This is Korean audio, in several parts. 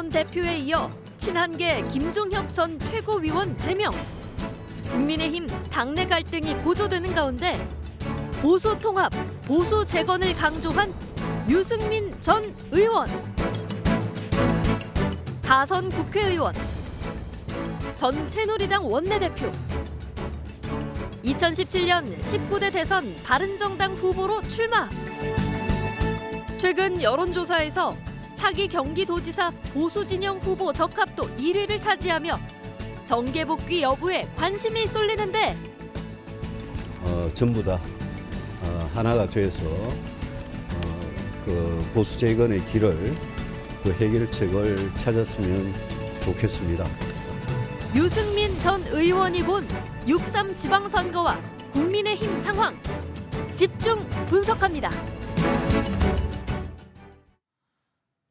전 대표에 이어 친한계 김종혁 전 최고위원 제명. 국민의힘 당내 갈등이 고조되는 가운데 보수 통합, 보수 재건을 강조한 유승민 전 의원. 4선 국회의원. 전 새누리당 원내대표. 2017년 19대 대선 바른정당 후보로 출마. 최근 여론조사에서 차기 경기도지사 보수 진영 후보 적합도 1위를 차지하며 정계 복귀 여부에 관심이 쏠리는데 전부 다 하나가 돼서 그 보수 재건의 길을 그 해결책을 찾았으면 좋겠습니다. 유승민 전 의원이 본 6.3 지방선거와 국민의힘 상황 집중 분석합니다.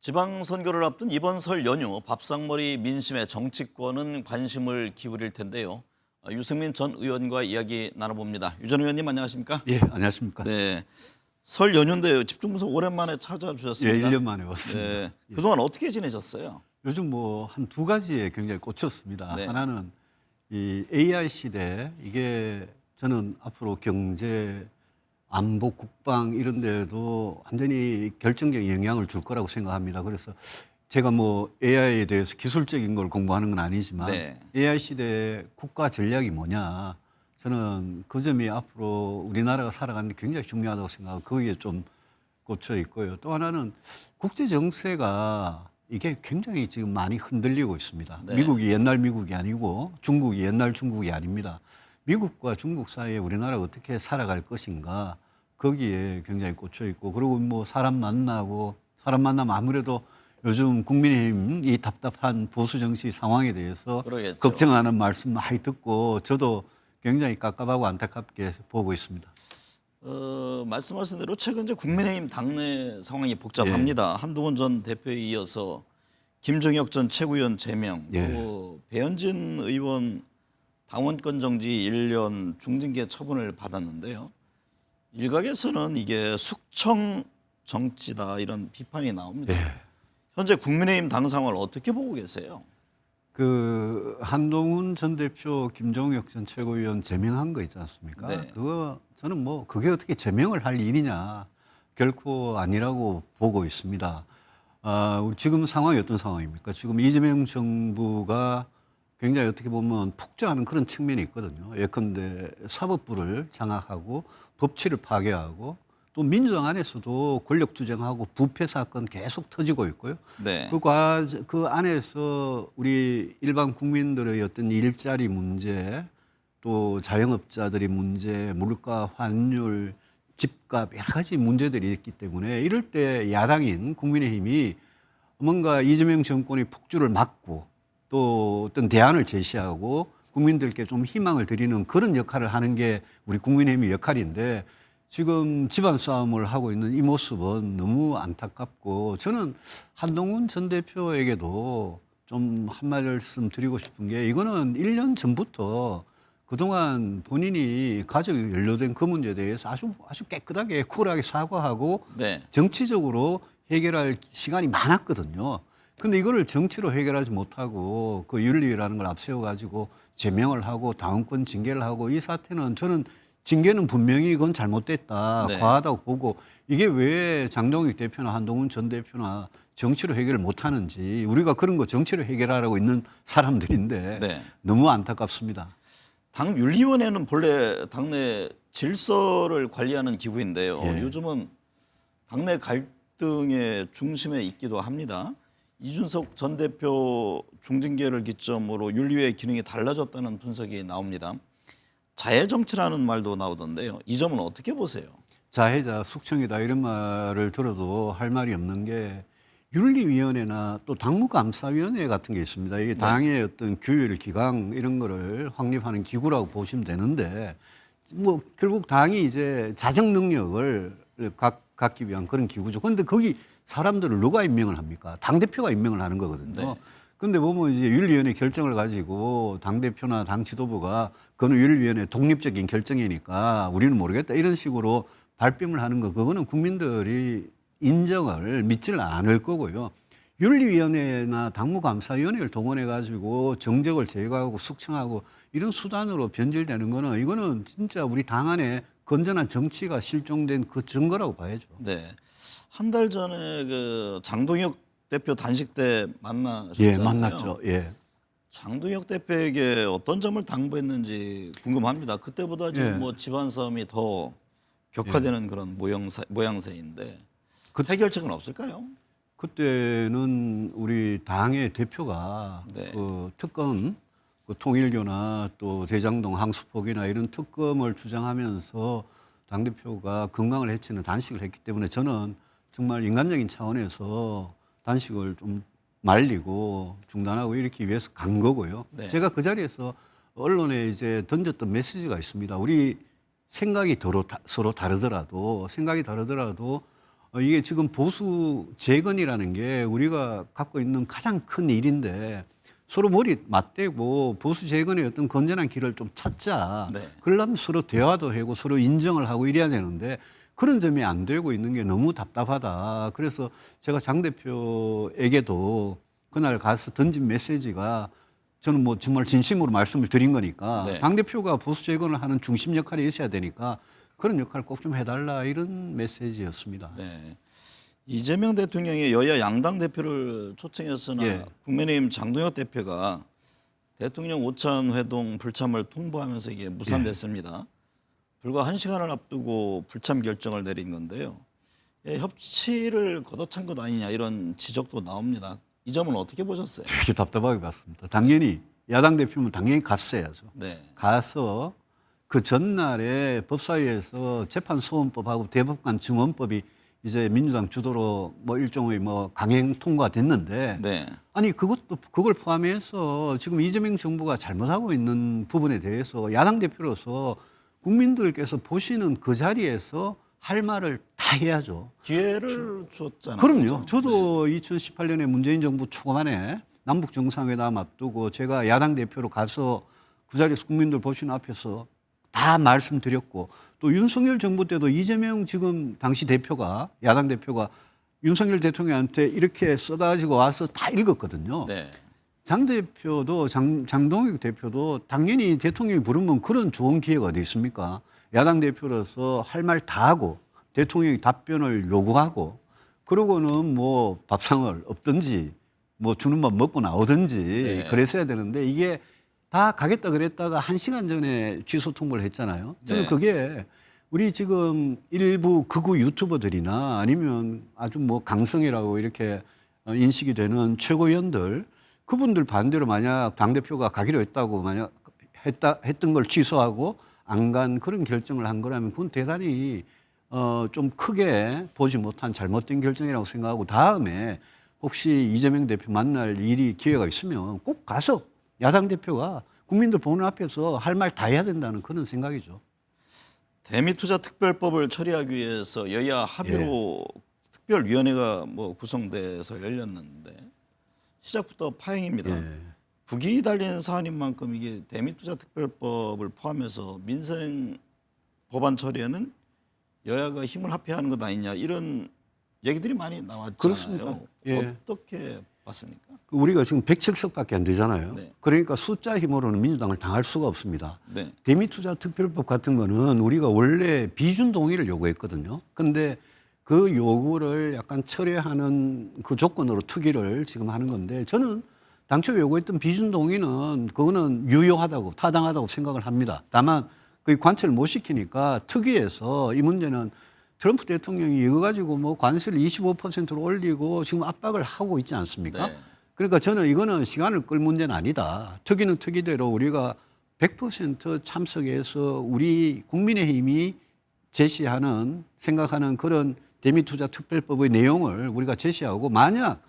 지방선거를 앞둔 이번 설 연휴 밥상머리 민심의 정치권은 관심을 기울일 텐데요. 유승민 전 의원과 이야기 나눠봅니다. 유 전 의원님 안녕하십니까? 예, 안녕하십니까? 네, 설 연휴인데요. 집중분석 오랜만에 찾아주셨습니다. 예, 1년 만에 왔습니다. 네, 그동안 어떻게 지내셨어요? 요즘 뭐 한 두 가지에 굉장히 꽂혔습니다. 네. 하나는 이 AI 시대, 이게 저는 앞으로 경제, 안보, 국방 이런 데도 완전히 결정적인 영향을 줄 거라고 생각합니다. 그래서 제가 뭐 AI에 대해서 기술적인 걸 공부하는 건 아니지만 네. AI 시대 국가 전략이 뭐냐, 저는 그 점이 앞으로 우리나라가 살아가는 데 굉장히 중요하다고 생각하고 거기에 좀 꽂혀 있고요. 또 하나는 국제 정세가 이게 굉장히 지금 많이 흔들리고 있습니다. 네. 미국이 옛날 미국이 아니고 중국이 옛날 중국이 아닙니다. 미국과 중국 사이에 우리나라가 어떻게 살아갈 것인가, 거기에 굉장히 꽂혀 있고, 그리고 뭐 사람 만나면 아무래도 요즘 국민의힘 이 답답한 보수 정치 상황에 대해서 그러겠죠. 걱정하는 말씀 많이 듣고 저도 굉장히 깝깝하고 안타깝게 보고 있습니다. 말씀하신 대로 최근 이제 국민의힘 당내 상황이 복잡합니다. 한동훈 전 대표에 이어서 김종혁 전 최고위원 제명, 예. 또 배현진 의원 당원권 정지 1년 중징계 처분을 받았는데요. 일각에서는 이게 숙청 정치다 이런 비판이 나옵니다. 예. 현재 국민의힘 당 상황을 어떻게 보고 계세요? 그 한동훈 전 대표, 김종혁 전 최고위원 제명한 거 있지 않습니까? 네. 그거 저는 뭐 그게 어떻게 제명을 할 일이냐, 결코 아니라고 보고 있습니다. 우리 지금 상황이 어떤 상황입니까? 지금 이재명 정부가 굉장히 어떻게 보면 폭주하는 그런 측면이 있거든요. 예컨대 사법부를 장악하고 법치를 파괴하고 또 민주당 안에서도 권력 투쟁하고 부패 사건 계속 터지고 있고요. 네. 그 안에서 우리 일반 국민들의 어떤 일자리 문제, 또 자영업자들의 문제, 물가, 환율, 집값 여러 가지 문제들이 있기 때문에 이럴 때 야당인 국민의힘이 뭔가 이재명 정권의 폭주를 막고 또 어떤 대안을 제시하고 국민들께 좀 희망을 드리는 그런 역할을 하는 게 우리 국민의힘의 역할인데, 지금 집안 싸움을 하고 있는 이 모습은 너무 안타깝고, 저는 한동훈 전 대표에게도 좀 한 말씀 드리고 싶은 게, 이거는 1년 전부터 그동안 본인이 가족이 연루된 그 문제에 대해서 아주 깨끗하게 쿨하게 사과하고 네. 정치적으로 해결할 시간이 많았거든요. 근데 이거를 정치로 해결하지 못하고 그 윤리라는 걸 앞세워 가지고 제명을 하고 당원권 징계를 하고, 이 사태는 저는 징계는 분명히 이건 잘못됐다, 네. 과하다고 보고, 이게 왜 장동익 대표나 한동훈 전 대표나 정치로 해결을 못하는지, 우리가 그런 거 정치로 해결하라고 있는 사람들인데 네. 너무 안타깝습니다. 당 윤리위원회는 본래 당내 질서를 관리하는 기구인데요. 예. 요즘은 당내 갈등의 중심에 있기도 합니다. 이준석 전 대표 중징계를 기점으로 윤리위의 기능이 달라졌다는 분석이 나옵니다. 자해 정치라는 말도 나오던데요. 이 점은 어떻게 보세요? 자해자, 숙청이다 이런 말을 들어도 할 말이 없는 게, 윤리위원회나 또 당무감사위원회 같은 게 있습니다. 이게 당의 어떤 규율, 기강 이런 거를 확립하는 기구라고 보시면 되는데, 뭐 결국 당이 이제 자정 능력을 갖기 위한 그런 기구죠. 그런데 거기 사람들을 누가 임명을 합니까? 당대표가 임명을 하는 거거든요. 네. 근데 보면 이제 윤리위원회 결정을 가지고 당대표나 당 지도부가 그거는 윤리위원회 독립적인 결정이니까 우리는 모르겠다 이런 식으로 발뺌을 하는 거, 그거는 국민들이 인정을 믿지를 않을 거고요. 윤리위원회나 당무감사위원회를 동원해 가지고 정적을 제거하고 숙청하고 이런 수단으로 변질되는 거는 이거는 진짜 우리 당 안에 건전한 정치가 실종된 그 증거라고 봐야죠. 네. 한 달 전에 그 장동혁 대표 단식 때 만나셨잖아요. 예, 만났죠. 예. 장동혁 대표에게 어떤 점을 당부했는지 궁금합니다. 그때보다 지금 예. 뭐 집안 싸움이 더 격화되는 그런 모양새인데 해결책은 없을까요? 그때는 우리 당의 대표가 네. 그 특검, 그 통일교나 또 대장동 항수포기나 이런 특검을 주장하면서 당 대표가 건강을 해치는 단식을 했기 때문에 저는 정말 인간적인 차원에서 단식을 좀 말리고 중단하고 이렇게 위해서 간 거고요. 네. 제가 그 자리에서 언론에 이제 던졌던 메시지가 있습니다. 우리 생각이 서로 다르더라도 이게 지금 보수 재건이라는 게 우리가 갖고 있는 가장 큰 일인데 서로 머리 맞대고 보수 재건의 어떤 건전한 길을 좀 찾자. 네. 그러려면 서로 대화도 하고 서로 인정을 하고 이래야 되는데 그런 점이 안 되고 있는 게 너무 답답하다. 그래서 제가 장 대표에게도 그날 가서 던진 메시지가 저는 뭐 정말 진심으로 말씀을 드린 거니까 네. 당 대표가 보수 재건을 하는 중심 역할이 있어야 되니까 그런 역할 꼭 좀 해달라 이런 메시지였습니다. 네. 이재명 대통령이 여야 양당 대표를 초청했으나 예. 국민의힘 장동혁 대표가 대통령 오찬 회동 불참을 통보하면서 이게 무산됐습니다. 불과 1시간을 앞두고 불참 결정을 내린 건데요. 예, 협치를 걷어찬 것 아니냐 이런 지적도 나옵니다. 이 점은 어떻게 보셨어요? 되게 답답하게 봤습니다. 당연히 야당 대표면 당연히 갔어야죠. 네. 가서 그 전날에 법사위에서 재판소원법하고 대법관 증언법이 이제 민주당 주도로 뭐 일종의 뭐 강행 통과됐는데 네. 아니 그걸 포함해서 지금 이재명 정부가 잘못하고 있는 부분에 대해서 야당 대표로서 국민들께서 보시는 그 자리에서 할 말을 다 해야죠. 기회를 주었잖아요. 그럼요. 저도 2018년에 문재인 정부 초반에 남북 정상회담 앞두고 제가 야당 대표로 가서 그 자리에서 국민들 보시는 앞에서 다 말씀드렸고 또 윤석열 정부 때도 이재명 지금 당시 대표가 야당 대표가 윤석열 대통령한테 이렇게 써가지고 와서 다 읽었거든요. 네. 장 대표도 장동혁 대표도 당연히 대통령이 부르면 그런 좋은 기회가 어디 있습니까? 야당 대표로서 할 말 다 하고 대통령이 답변을 요구하고 그러고는 뭐 밥상을 없든지 뭐 주는 밥 먹고 나오든지 네. 그랬어야 되는데 이게 다 가겠다 그랬다가 1시간 전에 취소 통보를 했잖아요. 저는 네. 그게 우리 지금 일부 극우 유튜버들이나 아니면 아주 뭐 강성이라고 이렇게 인식이 되는 최고위원들 그분들 반대로 만약 당대표가 가기로 했다고 만약 했던 걸 취소하고 안 간 그런 결정을 한 거라면 그건 대단히 좀 크게 보지 못한 잘못된 결정이라고 생각하고 다음에 혹시 이재명 대표 만날 일이 기회가 있으면 꼭 가서 야당 대표가 국민들 보는 앞에서 할 말 다 해야 된다는 그런 생각이죠. 대미투자특별법을 처리하기 위해서 여야 합의로 예. 특별위원회가 뭐 구성돼서 열렸는데 시작부터 파행입니다. 예. 국이 달린 사안인 만큼 이게 대미투자특별법을 포함해서 민생 법안 처리에는 여야가 힘을 합해하는 것 아니냐 이런 얘기들이 많이 나왔잖아요. 그렇습니다. 예. 어떻게 봤습니까? 우리가 지금 107석밖에 안 되잖아요. 네. 그러니까 숫자 힘으로는 민주당을 당할 수가 없습니다. 네. 대미투자특별법 같은 거는 우리가 원래 비준 동의를 요구했거든요. 근데 그 요구를 약간 철회하는 그 조건으로 특위를 지금 하는 건데 저는 당초 요구했던 비준 동의는 그거는 유효하다고 타당하다고 생각을 합니다. 다만 그 관철을 못 시키니까 특위에서 이 문제는 트럼프 대통령이 이거 가지고 뭐 관세를 25%로 올리고 지금 압박을 하고 있지 않습니까? 네. 그러니까 저는 이거는 시간을 끌 문제는 아니다. 특위는 특위대로 우리가 100% 참석해서 우리 국민의힘이 제시하는 생각하는 그런 대미투자특별법의 내용을 우리가 제시하고 만약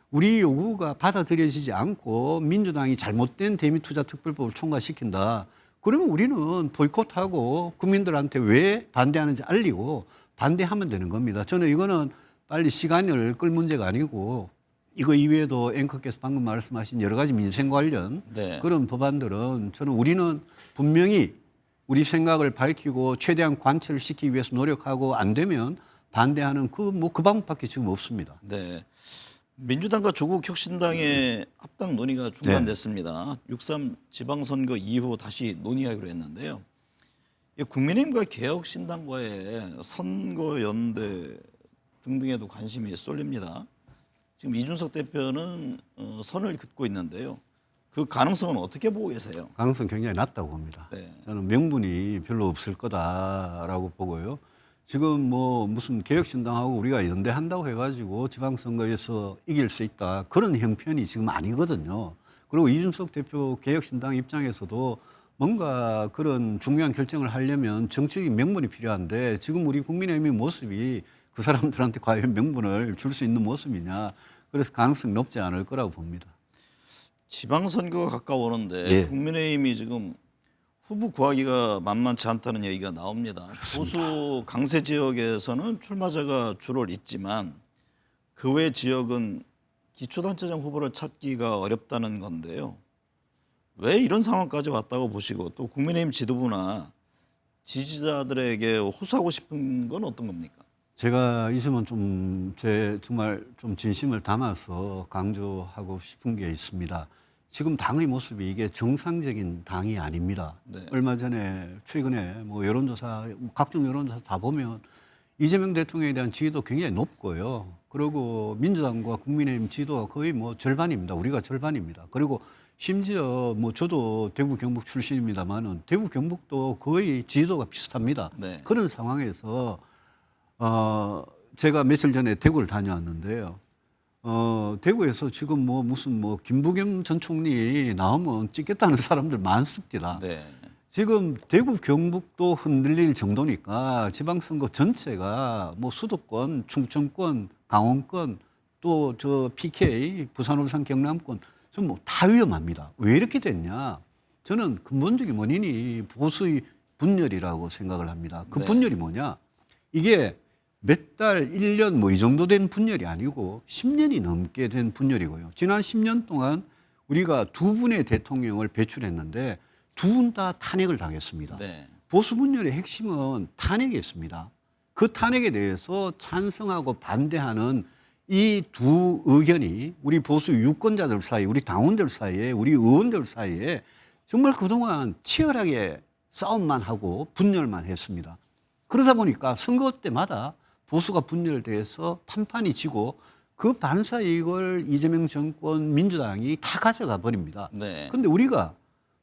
우리 요구가 받아들여지지 않고 민주당이 잘못된 대미투자특별법을 통과시킨다. 그러면 우리는 보이콧하고 국민들한테 왜 반대하는지 알리고 반대하면 되는 겁니다. 저는 이거는 빨리 시간을 끌 문제가 아니고 이거 이외에도 앵커께서 방금 말씀하신 여러 가지 민생 관련 네. 그런 법안들은 저는 우리는 분명히 우리 생각을 밝히고 최대한 관철을 시키기 위해서 노력하고 안 되면 반대하는 그 방법밖에 지금 없습니다. 네. 민주당과 조국혁신당의 합당 논의가 중단됐습니다. 6.3 지방선거 이후 다시 논의하기로 했는데요. 이 국민의힘과 개혁신당과의 선거연대 등등에도 관심이 쏠립니다. 지금 이준석 대표는 선을 긋고 있는데요. 그 가능성은 어떻게 보고 계세요? 가능성 굉장히 낮다고 봅니다. 네. 저는 명분이 별로 없을 거다라고 보고요. 지금 뭐 무슨 개혁신당하고 우리가 연대한다고 해가지고 지방선거에서 이길 수 있다 그런 형편이 지금 아니거든요. 그리고 이준석 대표 개혁신당 입장에서도 뭔가 그런 중요한 결정을 하려면 정치적인 명분이 필요한데 지금 우리 국민의힘의 모습이 그 사람들한테 과연 명분을 줄 수 있는 모습이냐. 그래서 가능성이 높지 않을 거라고 봅니다. 지방선거가 가까워오는데 예. 국민의힘이 지금 후보 구하기가 만만치 않다는 얘기가 나옵니다. 보수 강세 지역에서는 출마자가 주를 잇지만 그 외 지역은 기초단체장 후보를 찾기가 어렵다는 건데요. 왜 이런 상황까지 왔다고 보시고 또 국민의힘 지도부나 지지자들에게 호소하고 싶은 건 어떤 겁니까? 제가 이 점은 정말 좀 진심을 담아서 강조하고 싶은 게 있습니다. 지금 당의 모습이 이게 정상적인 당이 아닙니다. 네. 얼마 전에 최근에 뭐 여론조사, 각종 여론조사 다 보면 이재명 대통령에 대한 지지도 굉장히 높고요. 그리고 민주당과 국민의힘 지지도가 거의 뭐 절반입니다. 우리가 절반입니다. 그리고 심지어 뭐 저도 대구 경북 출신입니다만은 대구 경북도 거의 지지도가 비슷합니다. 네. 그런 상황에서 제가 며칠 전에 대구를 다녀왔는데요. 대구에서 지금 뭐 무슨 뭐 김부겸 전 총리 나오면 찍겠다는 사람들 많습니다. 네. 지금 대구 경북도 흔들릴 정도니까 지방선거 전체가 뭐 수도권, 충청권, 강원권 또 저 PK, 부산, 울산, 경남권 좀 뭐 다 위험합니다. 왜 이렇게 됐냐? 저는 근본적인 원인이 보수의 분열이라고 생각을 합니다. 그 네. 분열이 뭐냐? 이게 몇 달, 1년 뭐 이 정도 된 분열이 아니고 10년이 넘게 된 분열이고요. 지난 10년 동안 우리가 두 분의 대통령을 배출했는데 두 분 다 탄핵을 당했습니다. 네. 보수 분열의 핵심은 탄핵이었습니다. 그 탄핵에 대해서 찬성하고 반대하는 이 두 의견이 우리 보수 유권자들 사이, 우리 당원들 사이에, 우리 의원들 사이에 정말 그동안 치열하게 싸움만 하고 분열만 했습니다. 그러다 보니까 선거 때마다 보수가 분열돼서 판판이 지고 그 반사 이익을 이재명 정권 민주당이 다 가져가 버립니다. 네. 그런데 우리가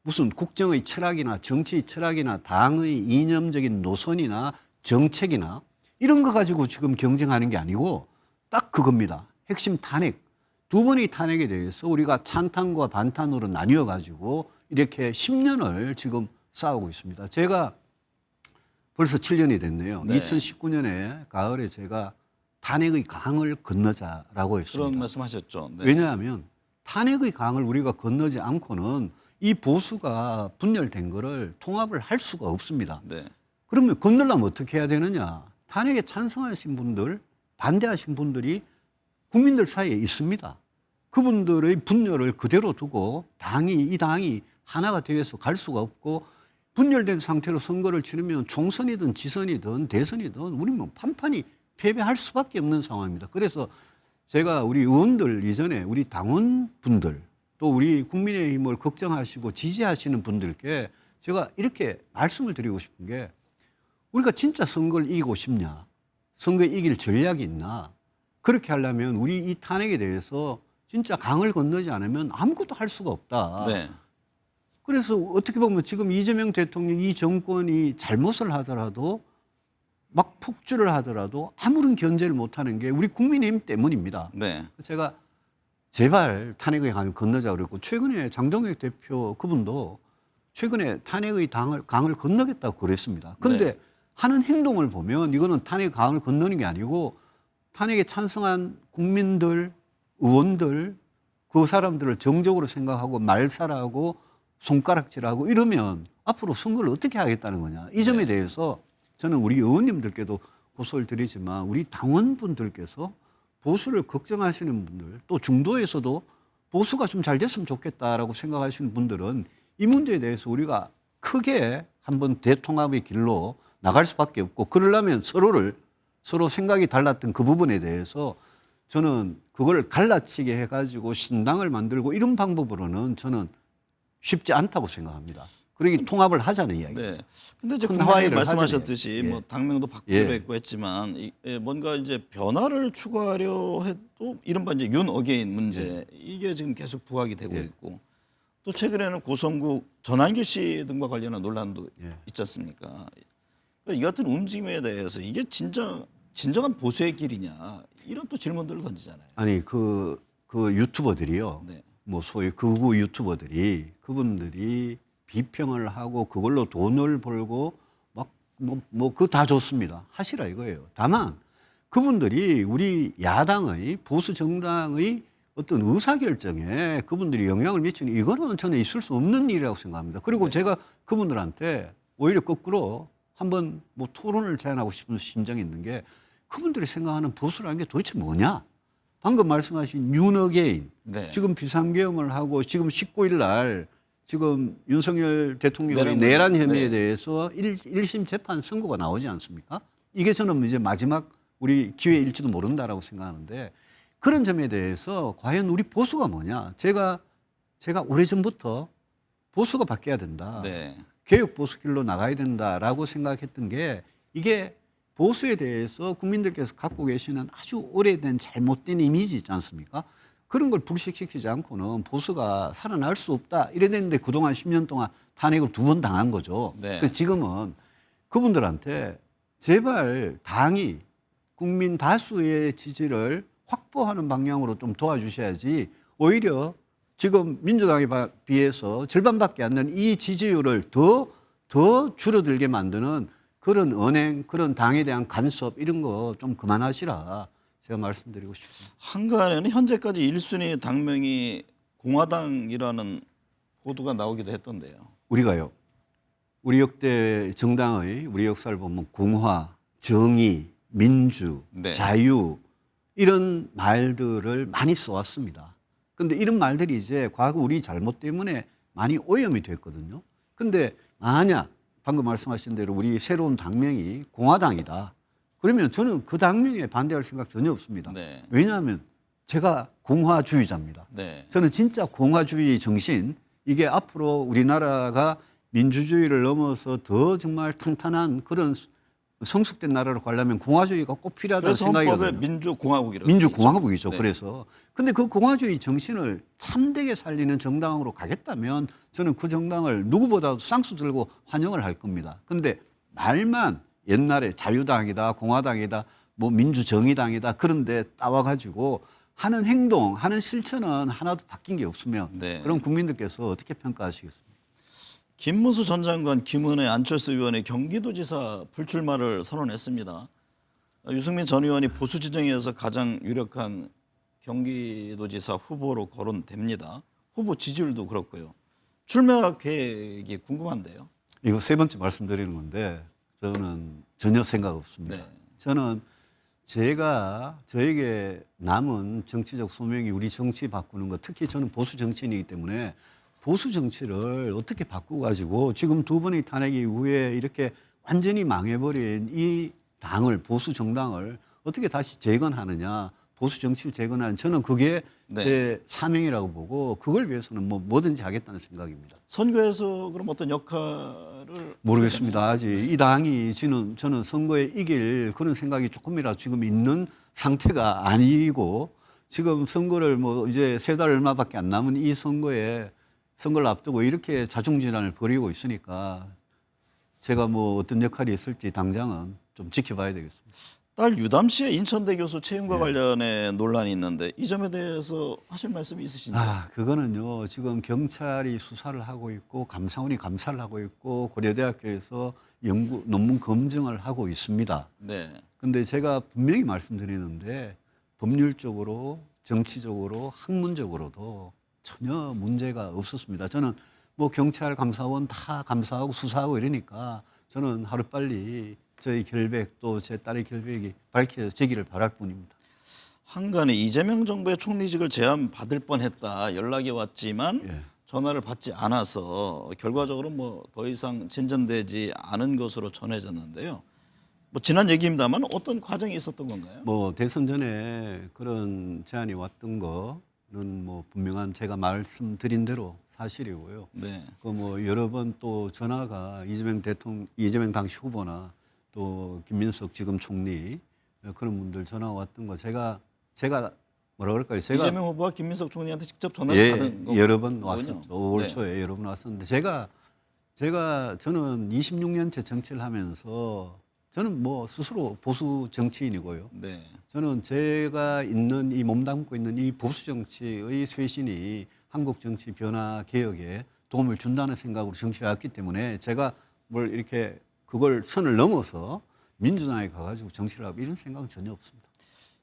무슨 국정의 철학이나 정치의 철학이나 당의 이념적인 노선이나 정책이나 이런 거 가지고 지금 경쟁하는 게 아니고 딱 그겁니다. 핵심 탄핵. 두 번의 탄핵에 대해서 우리가 찬탄과 반탄으로 나뉘어 가지고 이렇게 10년을 지금 싸우고 있습니다. 제가 벌써 7년이 됐네요. 네. 2019년에 가을에 제가 탄핵의 강을 건너자라고 했습니다. 그런 말씀하셨죠. 네. 왜냐하면 탄핵의 강을 우리가 건너지 않고는 이 보수가 분열된 거를 통합을 할 수가 없습니다. 네. 그러면 건너려면 어떻게 해야 되느냐? 탄핵에 찬성하신 분들, 반대하신 분들이 국민들 사이에 있습니다. 그분들의 분열을 그대로 두고 이 당이 하나가 되어서 갈 수가 없고 분열된 상태로 선거를 치르면 총선이든 지선이든 대선이든 우리는 뭐 판판이 패배할 수밖에 없는 상황입니다. 그래서 제가 우리 의원들 이전에 우리 당원분들 또 우리 국민의힘을 걱정하시고 지지하시는 분들께 제가 이렇게 말씀을 드리고 싶은 게 우리가 진짜 선거를 이기고 싶냐? 선거에 이길 전략이 있나? 그렇게 하려면 우리 이 탄핵에 대해서 진짜 강을 건너지 않으면 아무것도 할 수가 없다. 네. 그래서 어떻게 보면 지금 이재명 대통령 이 정권이 잘못을 하더라도 막 폭주를 하더라도 아무런 견제를 못하는 게 우리 국민의힘 때문입니다. 네. 제가 제발 탄핵의 강을 건너자 그랬고 최근에 장동혁 대표 그분도 최근에 탄핵의 강을 건너겠다고 그랬습니다. 그런데 네. 하는 행동을 보면 이거는 탄핵의 강을 건너는 게 아니고 탄핵에 찬성한 국민들, 의원들 그 사람들을 정적으로 생각하고 말살하고 손가락질하고 이러면 앞으로 선거를 어떻게 하겠다는 거냐. 이 점에 대해서 저는 우리 의원님들께도 호소를 드리지만 우리 당원분들께서 보수를 걱정하시는 분들 또 중도에서도 보수가 좀 잘 됐으면 좋겠다라고 생각하시는 분들은 이 문제에 대해서 우리가 크게 한번 대통합의 길로 나갈 수밖에 없고 그러려면 서로 생각이 달랐던 그 부분에 대해서 저는 그걸 갈라치게 해가지고 신당을 만들고 이런 방법으로는 저는 쉽지 않다고 생각합니다. 그러니 통합을 하자는 이야기. 네. 근데 이제 큰 국민의힘 화해를 말씀하셨듯이 하자는 뭐 당명도 바꾸기로 예. 했고 했지만 뭔가 이제 변화를 추구하려 해도 이른바 이제 윤 어게인 문제 이게 지금 계속 부각이 되고 예. 있고 또 최근에는 고성국 전한길 씨 등과 관련한 논란도 예. 있지 않습니까? 그러니까 이 같은 움직임에 대해서 이게 진정한 보수의 길이냐 이런 또 질문들을 던지잖아요. 아니 그 유튜버들이요. 네. 뭐 소위 극우 유튜버들이 그분들이 비평을 하고 그걸로 돈을 벌고 막 뭐 그거 다 좋습니다. 하시라 이거예요. 다만 그분들이 우리 야당의 보수 정당의 어떤 의사결정에 그분들이 영향을 미치는 이거는 저는 있을 수 없는 일이라고 생각합니다. 그리고 제가 그분들한테 오히려 거꾸로 한번 뭐 토론을 제안하고 싶은 심정이 있는 게 그분들이 생각하는 보수라는 게 도대체 뭐냐? 방금 말씀하신 윤어게인 네. 지금 비상계엄을 하고 지금 19일 날 지금 윤석열 대통령의 내란 내란 혐의에 네. 대해서 1심 재판 선고가 나오지 않습니까? 이게 저는 이제 마지막 우리 기회일지도 모른다라고 생각하는데 그런 점에 대해서 과연 우리 보수가 뭐냐? 제가 오래전부터 보수가 바뀌어야 된다. 네. 개혁 보수 길로 나가야 된다라고 생각했던 게 이게 보수에 대해서 국민들께서 갖고 계시는 아주 오래된 잘못된 이미지 있지 않습니까? 그런 걸 불식시키지 않고는 보수가 살아날 수 없다. 이래 됐는데 그동안 10년 동안 탄핵을 2번 당한 거죠. 네. 그래서 지금은 그분들한테 제발 당이 국민 다수의 지지를 확보하는 방향으로 좀 도와주셔야지 오히려 지금 민주당에 비해서 절반밖에 안 되는 이 지지율을 더 줄어들게 만드는 그런 언행, 그런 당에 대한 간섭 이런 거 좀 그만하시라 제가 말씀드리고 싶습니다. 한간에는 현재까지 1순위 당명이 공화당이라는 보도가 나오기도 했던데요. 우리가요. 우리 역대 정당의 우리 역사를 보면 공화, 정의, 민주, 네. 자유 이런 말들을 많이 써왔습니다. 그런데 이런 말들이 이제 과거 우리 잘못 때문에 많이 오염이 됐거든요. 그런데 만약 방금 말씀하신 대로 우리 새로운 당명이 공화당이다. 그러면 저는 그 당명에 반대할 생각 전혀 없습니다. 네. 왜냐하면 제가 공화주의자입니다. 네. 저는 진짜 공화주의 정신 이게 앞으로 우리나라가 민주주의를 넘어서 더 정말 탄탄한 그런 성숙된 나라로 가려면 공화주의가 꼭 필요하다는 그래서 헌법에 생각이거든요. 민주공화국이라고 민주공화국이죠. 네. 그래서 근데 그 공화주의 정신을 참되게 살리는 정당으로 가겠다면 저는 그 정당을 누구보다도 쌍수 들고 환영을 할 겁니다. 근데 말만 옛날에 자유당이다, 공화당이다, 뭐 민주정의당이다 그런데 따와가지고 하는 행동, 하는 실천은 하나도 바뀐 게 없으면 네. 그럼 국민들께서 어떻게 평가하시겠습니까? 김문수 전 장관, 김은혜, 안철수 의원의 경기도지사 불출마를 선언했습니다. 유승민 전 의원이 보수 지정에서 가장 유력한 경기도지사 후보로 거론됩니다. 후보 지지율도 그렇고요. 출마 계획이 궁금한데요. 이거 세 번째 말씀드리는 건데 저는 전혀 생각 없습니다. 네. 저는 저에게 남은 정치적 소명이 우리 정치 바꾸는 것, 특히 저는 보수 정치인이기 때문에 보수 정치를 어떻게 바꾸고 가지고 지금 2번의 탄핵 이후에 이렇게 완전히 망해버린 이 당을 보수 정당을 어떻게 다시 재건하느냐, 보수 정치를 재건하는 저는 그게 네. 제 사명이라고 보고 그걸 위해서는 뭐 뭐든지 하겠다는 생각입니다. 선거에서 그럼 어떤 역할을 모르겠습니다. 아직 이 당이 저는 선거에 이길 그런 생각이 조금이라도 지금 있는 상태가 아니고 지금 선거를 뭐 이제 3달 얼마밖에 안 남은 이 선거를 앞두고 이렇게 자중질환을 벌이고 있으니까 제가 뭐 어떤 역할이 있을지 당장은 좀 지켜봐야 되겠습니다. 딸 유담 씨의 인천대 교수 채용과 네. 관련해 논란이 있는데 이 점에 대해서 하실 말씀이 있으신가요? 그거는요. 지금 경찰이 수사를 하고 있고 감사원이 감사를 하고 있고 고려대학교에서 논문 검증을 하고 있습니다. 네. 근데 제가 분명히 말씀드리는데 법률적으로, 정치적으로, 학문적으로도 전혀 문제가 없었습니다. 저는 뭐 경찰, 감사원 다 감사하고 수사하고 이러니까 저는 하루빨리 저희 결백 또 제 딸의 결백이 밝혀지기를 바랄 뿐입니다. 한간에 이재명 정부의 총리직을 제안받을 뻔했다 연락이 왔지만 예. 전화를 받지 않아서 결과적으로 뭐 더 이상 진전되지 않은 것으로 전해졌는데요. 뭐 지난 얘기입니다만 어떤 과정이 있었던 건가요? 뭐 대선 전에 그런 제안이 왔던 거는 뭐 분명한 제가 말씀드린 대로 사실이고요. 네. 그 뭐 여러 번 또 전화가 이재명 당시 후보나 또 김민석 지금 총리 그런 분들 전화 왔던 거 제가 뭐라 그럴까요? 제가 이재명 후보와 김민석 총리한테 직접 전화를 받은 거 여러 번 거군요. 왔었죠. 5월 네. 초에 여러 번 왔었는데 저는 26년째 정치를 하면서 저는 뭐 스스로 보수 정치인이고요. 네. 저는 제가 있는 이 몸담고 있는 이 보수 정치의 쇄신이 한국 정치 변화 개혁에 도움을 준다는 생각으로 정치에 왔기 때문에 제가 뭘 이렇게 그걸 선을 넘어서 민주당에 가가지고 정치를 하고 이런 생각은 전혀 없습니다.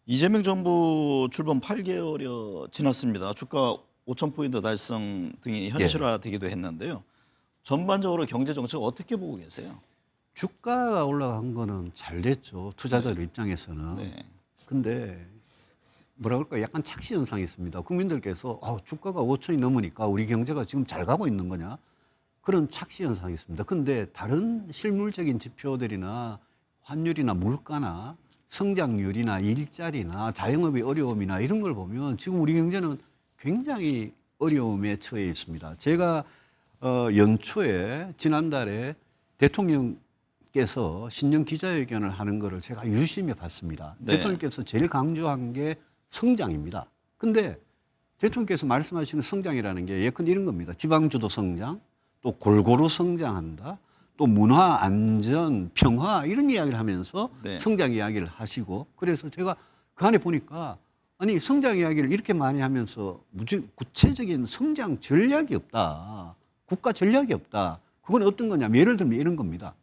이재명 정부 출범 8개월여 지났습니다. 주가 5,000포인트 달성 등이 현실화되기도 했는데요. 전반적으로 경제 정책 어떻게 보고 계세요? 주가가 올라간 거는 잘 됐죠. 투자자들 입장에서는. 네. 근데 뭐라 그럴까 약간 착시 현상이 있습니다. 국민들께서 주가가 5천이 넘으니까 우리 경제가 지금 잘 가고 있는 거냐 그런 착시 현상이 있습니다. 근데 다른 실물적인 지표들이나 환율이나 물가나 성장률이나 일자리나 자영업의 어려움이나 이런 걸 보면 지금 우리 경제는 굉장히 어려움에 처해 있습니다. 제가 연초에 지난달에 대통령께서 신년 기자회견을 하는 거를 제가 유심히 봤습니다. 네. 대통령께서 제일 강조한 게 성장입니다. 근데 대통령께서 말씀하시는 성장이라는 게 예컨대 이런 겁니다. 지방주도 성장, 또 골고루 성장한다, 또 문화, 안전, 평화 이런 이야기를 하면서 네. 성장 이야기를 하시고 그래서 제가 그 안에 보니까 아니 성장 이야기를 이렇게 많이 하면서 구체적인 성장 전략이 없다. 국가 전략이 없다. 그건 어떤 거냐면 예를 들면 이런 겁니다.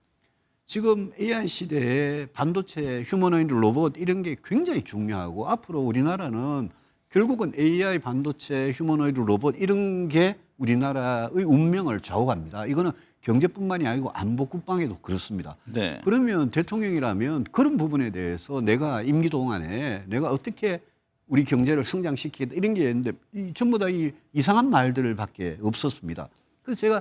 지금 AI 시대에 반도체, 휴머노이드 로봇 이런 게 굉장히 중요하고 앞으로 우리나라는 결국은 AI, 반도체, 휴머노이드 로봇 이런 게 우리나라의 운명을 좌우합니다. 이거는 경제뿐만이 아니고 안보 국방에도 그렇습니다. 네. 그러면 대통령이라면 그런 부분에 대해서 내가 임기 동안에 내가 어떻게 우리 경제를 성장시키겠다 이런 게 있는데 전부 다 이 이상한 말들밖에 없었습니다. 그래서 제가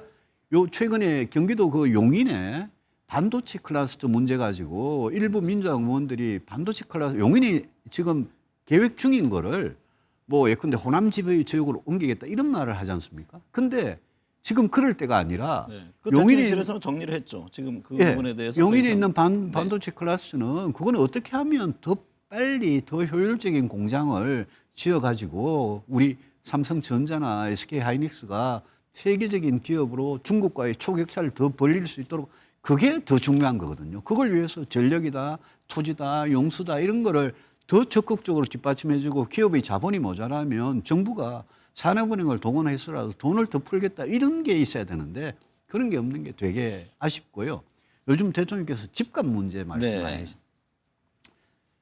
요 최근에 경기도 그 용인에 반도체 클러스터 문제 가지고 일부 민주당 의원들이 반도체 클러스터 용인이 지금 계획 중인 거를 뭐 예컨대 호남 지배 지역으로 옮기겠다 이런 말을 하지 않습니까? 근데 지금 그럴 때가 아니라 네. 그 용인에 대통령실에서는 정리를 했죠. 지금 그 예, 부분에 대해서 용인에 더 이상- 있는 반도체 클러스터는 그거는 어떻게 하면 더 빨리 더 효율적인 공장을 지어가지고 우리 삼성전자나 SK하이닉스가 세계적인 기업으로 중국과의 초격차를 더 벌릴 수 있도록 그게 더 중요한 거거든요. 그걸 위해서 전력이다, 토지다, 용수다 이런 거를 더 적극적으로 뒷받침해주고 기업의 자본이 모자라면 정부가 산업은행을 동원해서라도 돈을 더 풀겠다 이런 게 있어야 되는데 그런 게 없는 게 되게 아쉽고요. 요즘 대통령께서 집값 문제 말씀 많이 네. 하시죠.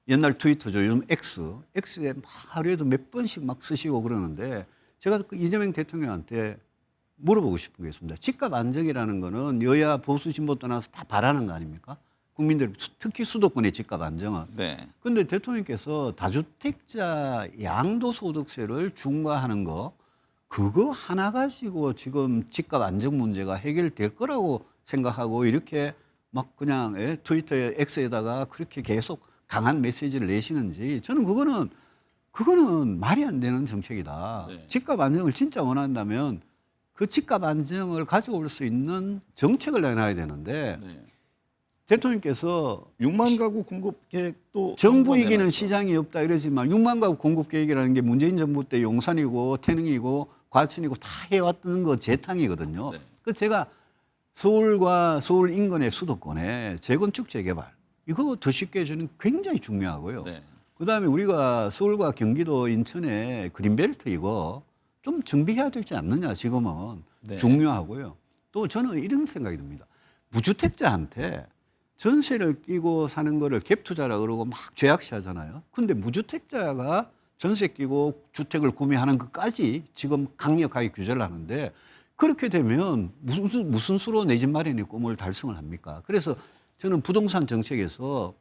옛날 트위터죠. 요즘 X에 막 하루에도 몇 번씩 막 쓰시고 그러는데 제가 그 이재명 대통령한테 물어보고 싶은 게 있습니다. 집값 안정이라는 거는 여야 보수 진보 떠나서 다 바라는 거 아닙니까? 국민들 특히 수도권의 집값 안정은. 네. 그런데 대통령께서 다주택자 양도소득세를 중과하는 거 그거 하나 가지고 지금 집값 안정 문제가 해결될 거라고 생각하고 이렇게 막 그냥 트위터에 X에다가 그렇게 계속 강한 메시지를 내시는지 저는 그거는 말이 안 되는 정책이다. 네. 집값 안정을 진짜 원한다면 그 집값 안정을 가져올 수 있는 정책을 내놔야 되는데 네. 대통령께서 6만 가구 공급 계획도 정부 한번 이기는 내놨죠. 시장이 없다 이러지만 6만 가구 공급 계획이라는 게 문재인 정부 때 용산이고 태릉이고 과천이고 다 해왔던 거 재탕이거든요. 네. 그 제가 서울과 서울 인근의 수도권에 재건축 재개발 이거 더 쉽게 해주는 굉장히 중요하고요. 네. 그다음에 우리가 서울과 경기도 인천의 그린벨트 이거 좀 정비해야 되지 않느냐 지금은 네. 중요하고요. 또 저는 이런 생각이 듭니다. 무주택자한테 전세를 끼고 사는 거를 갭 투자라 그러고 막 죄악시하잖아요. 근데 무주택자가 전세 끼고 주택을 구매하는 것까지 지금 강력하게 규제를 하는데 그렇게 되면 무슨 수로 내 집 마련의 꿈을 달성을 합니까? 그래서 저는 부동산 정책에서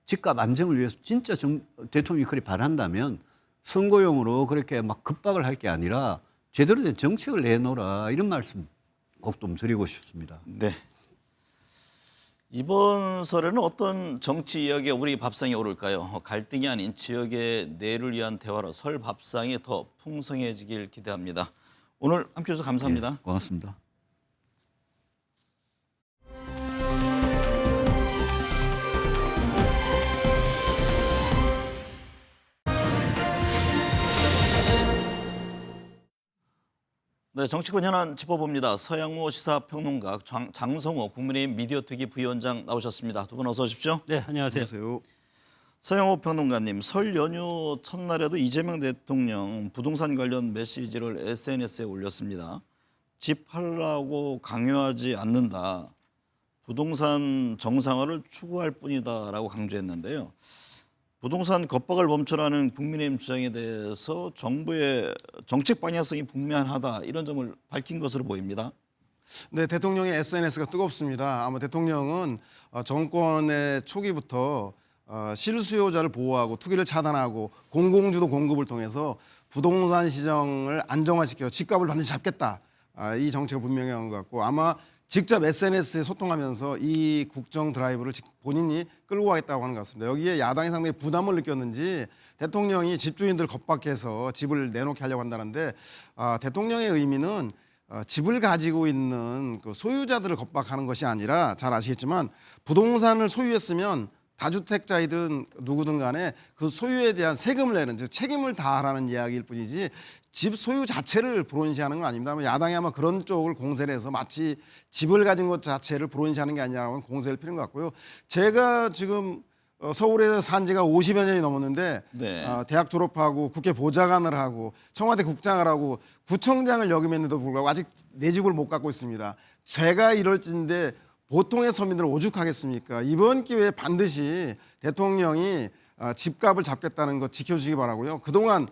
집값 안정을 위해서 진짜 대통령이 그리 바란다면 선거용으로 그렇게 막 급박을 할 게 아니라 제대로 된 정책을 내놓으라 이런 말씀 꼭 좀 드리고 싶습니다. 네. 이번 설에는 어떤 정치 이야기가 우리 밥상에 오를까요? 갈등이 아닌 지역의 내를 위한 대화로 설 밥상이 더 풍성해지길 기대합니다. 오늘 함께해 주셔서 감사합니다. 예, 고맙습니다. 네, 정치권 현안 짚어봅니다. 서양모 시사평론가 장성호 국민의힘 미디어특위 부위원장 나오셨습니다. 두 분 어서 오십시오. 네, 안녕하세요. 서양호 평론가님, 설 연휴 첫날에도 이재명 대통령 부동산 관련 메시지를 SNS에 올렸습니다. 집 팔라고 강요하지 않는다. 부동산 정상화를 추구할 뿐이다라고 강조했는데요. 부동산 겁박을 멈춰라는 국민의힘 주장에 대해서 정부의 정책 방향성이 분명하다 이런 점을 밝힌 것으로 보입니다. 네, 대통령의 SNS가 뜨겁습니다. 아마 대통령은 정권의 초기부터 실수요자를 보호하고 투기를 차단하고 공공주도 공급을 통해서 부동산 시장을 안정화시켜 집값을 반드시 잡겠다. 이 정책을 분명히 한 것 같고 아마 직접 SNS에 소통하면서 이 국정 드라이브를 본인이 끌고 가겠다고 하는 것 같습니다. 여기에 야당이 상당히 부담을 느꼈는지 대통령이 집주인들을 겁박해서 집을 내놓게 하려고 한다는데 대통령의 의미는 집을 가지고 있는 그 소유자들을 겁박하는 것이 아니라 잘 아시겠지만 부동산을 소유했으면 다주택자이든 누구든 간에 그 소유에 대한 세금을 내는 즉 책임을 다하라는 이야기일 뿐이지 집 소유 자체를 불온시하는 건 아닙니다. 야당이 아마 그런 쪽을 공세를 해서 마치 집을 가진 것 자체를 불온시하는 게 아니라고 공세를 피는 것 같고요. 제가 지금 서울에 산 지가 50여 년이 넘었는데 네. 대학 졸업하고 국회 보좌관을 하고 청와대 국장을 하고 구청장을 역임했는데도 불구하고 아직 내 집을 못 갖고 있습니다. 제가 이럴진데 보통의 서민들은 오죽하겠습니까? 이번 기회에 반드시 대통령이 집값을 잡겠다는 것 지켜주시기 바라고요. 그동안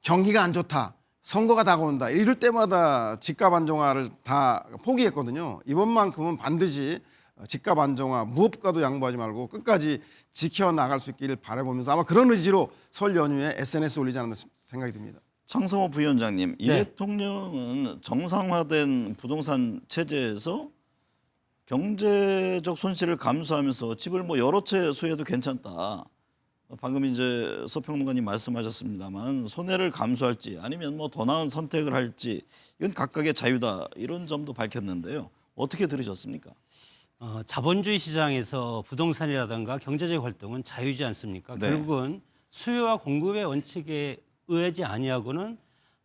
경기가 안 좋다, 선거가 다가온다 이럴 때마다 집값 안정화를 다 포기했거든요. 이번만큼은 반드시 집값 안정화 무엇과도 양보하지 말고 끝까지 지켜나갈 수 있기를 바라보면서 아마 그런 의지로 설 연휴에 SNS 올리지 않았나 생각이 듭니다. 장성호 부위원장님, 이 네. 대통령은 정상화된 부동산 체제에서 경제적 손실을 감수하면서 집을 뭐 여러 채 소유해도 괜찮다. 방금 이제 서평론가님 말씀하셨습니다만 손해를 감수할지 아니면 뭐 더 나은 선택을 할지 이건 각각의 자유다 이런 점도 밝혔는데요. 어떻게 들으셨습니까? 자본주의 시장에서 부동산이라든가 경제적 활동은 자유지 않습니까? 네. 결국은 수요와 공급의 원칙에 의하지 아니하고는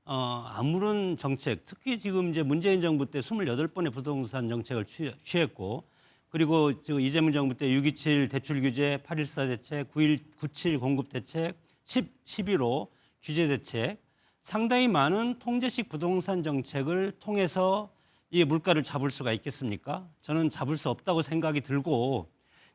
아무런 정책, 특히 지금 이제 문재인 정부 때 28번의 부동산 정책을 취했고 그리고 지금 이재명 정부 때 627 대출 규제, 814 대책, 97 공급 대책, 11호 규제 대책 상당히 많은 통제식 부동산 정책을 통해서 이 물가를 잡을 수가 있겠습니까? 저는 잡을 수 없다고 생각이 들고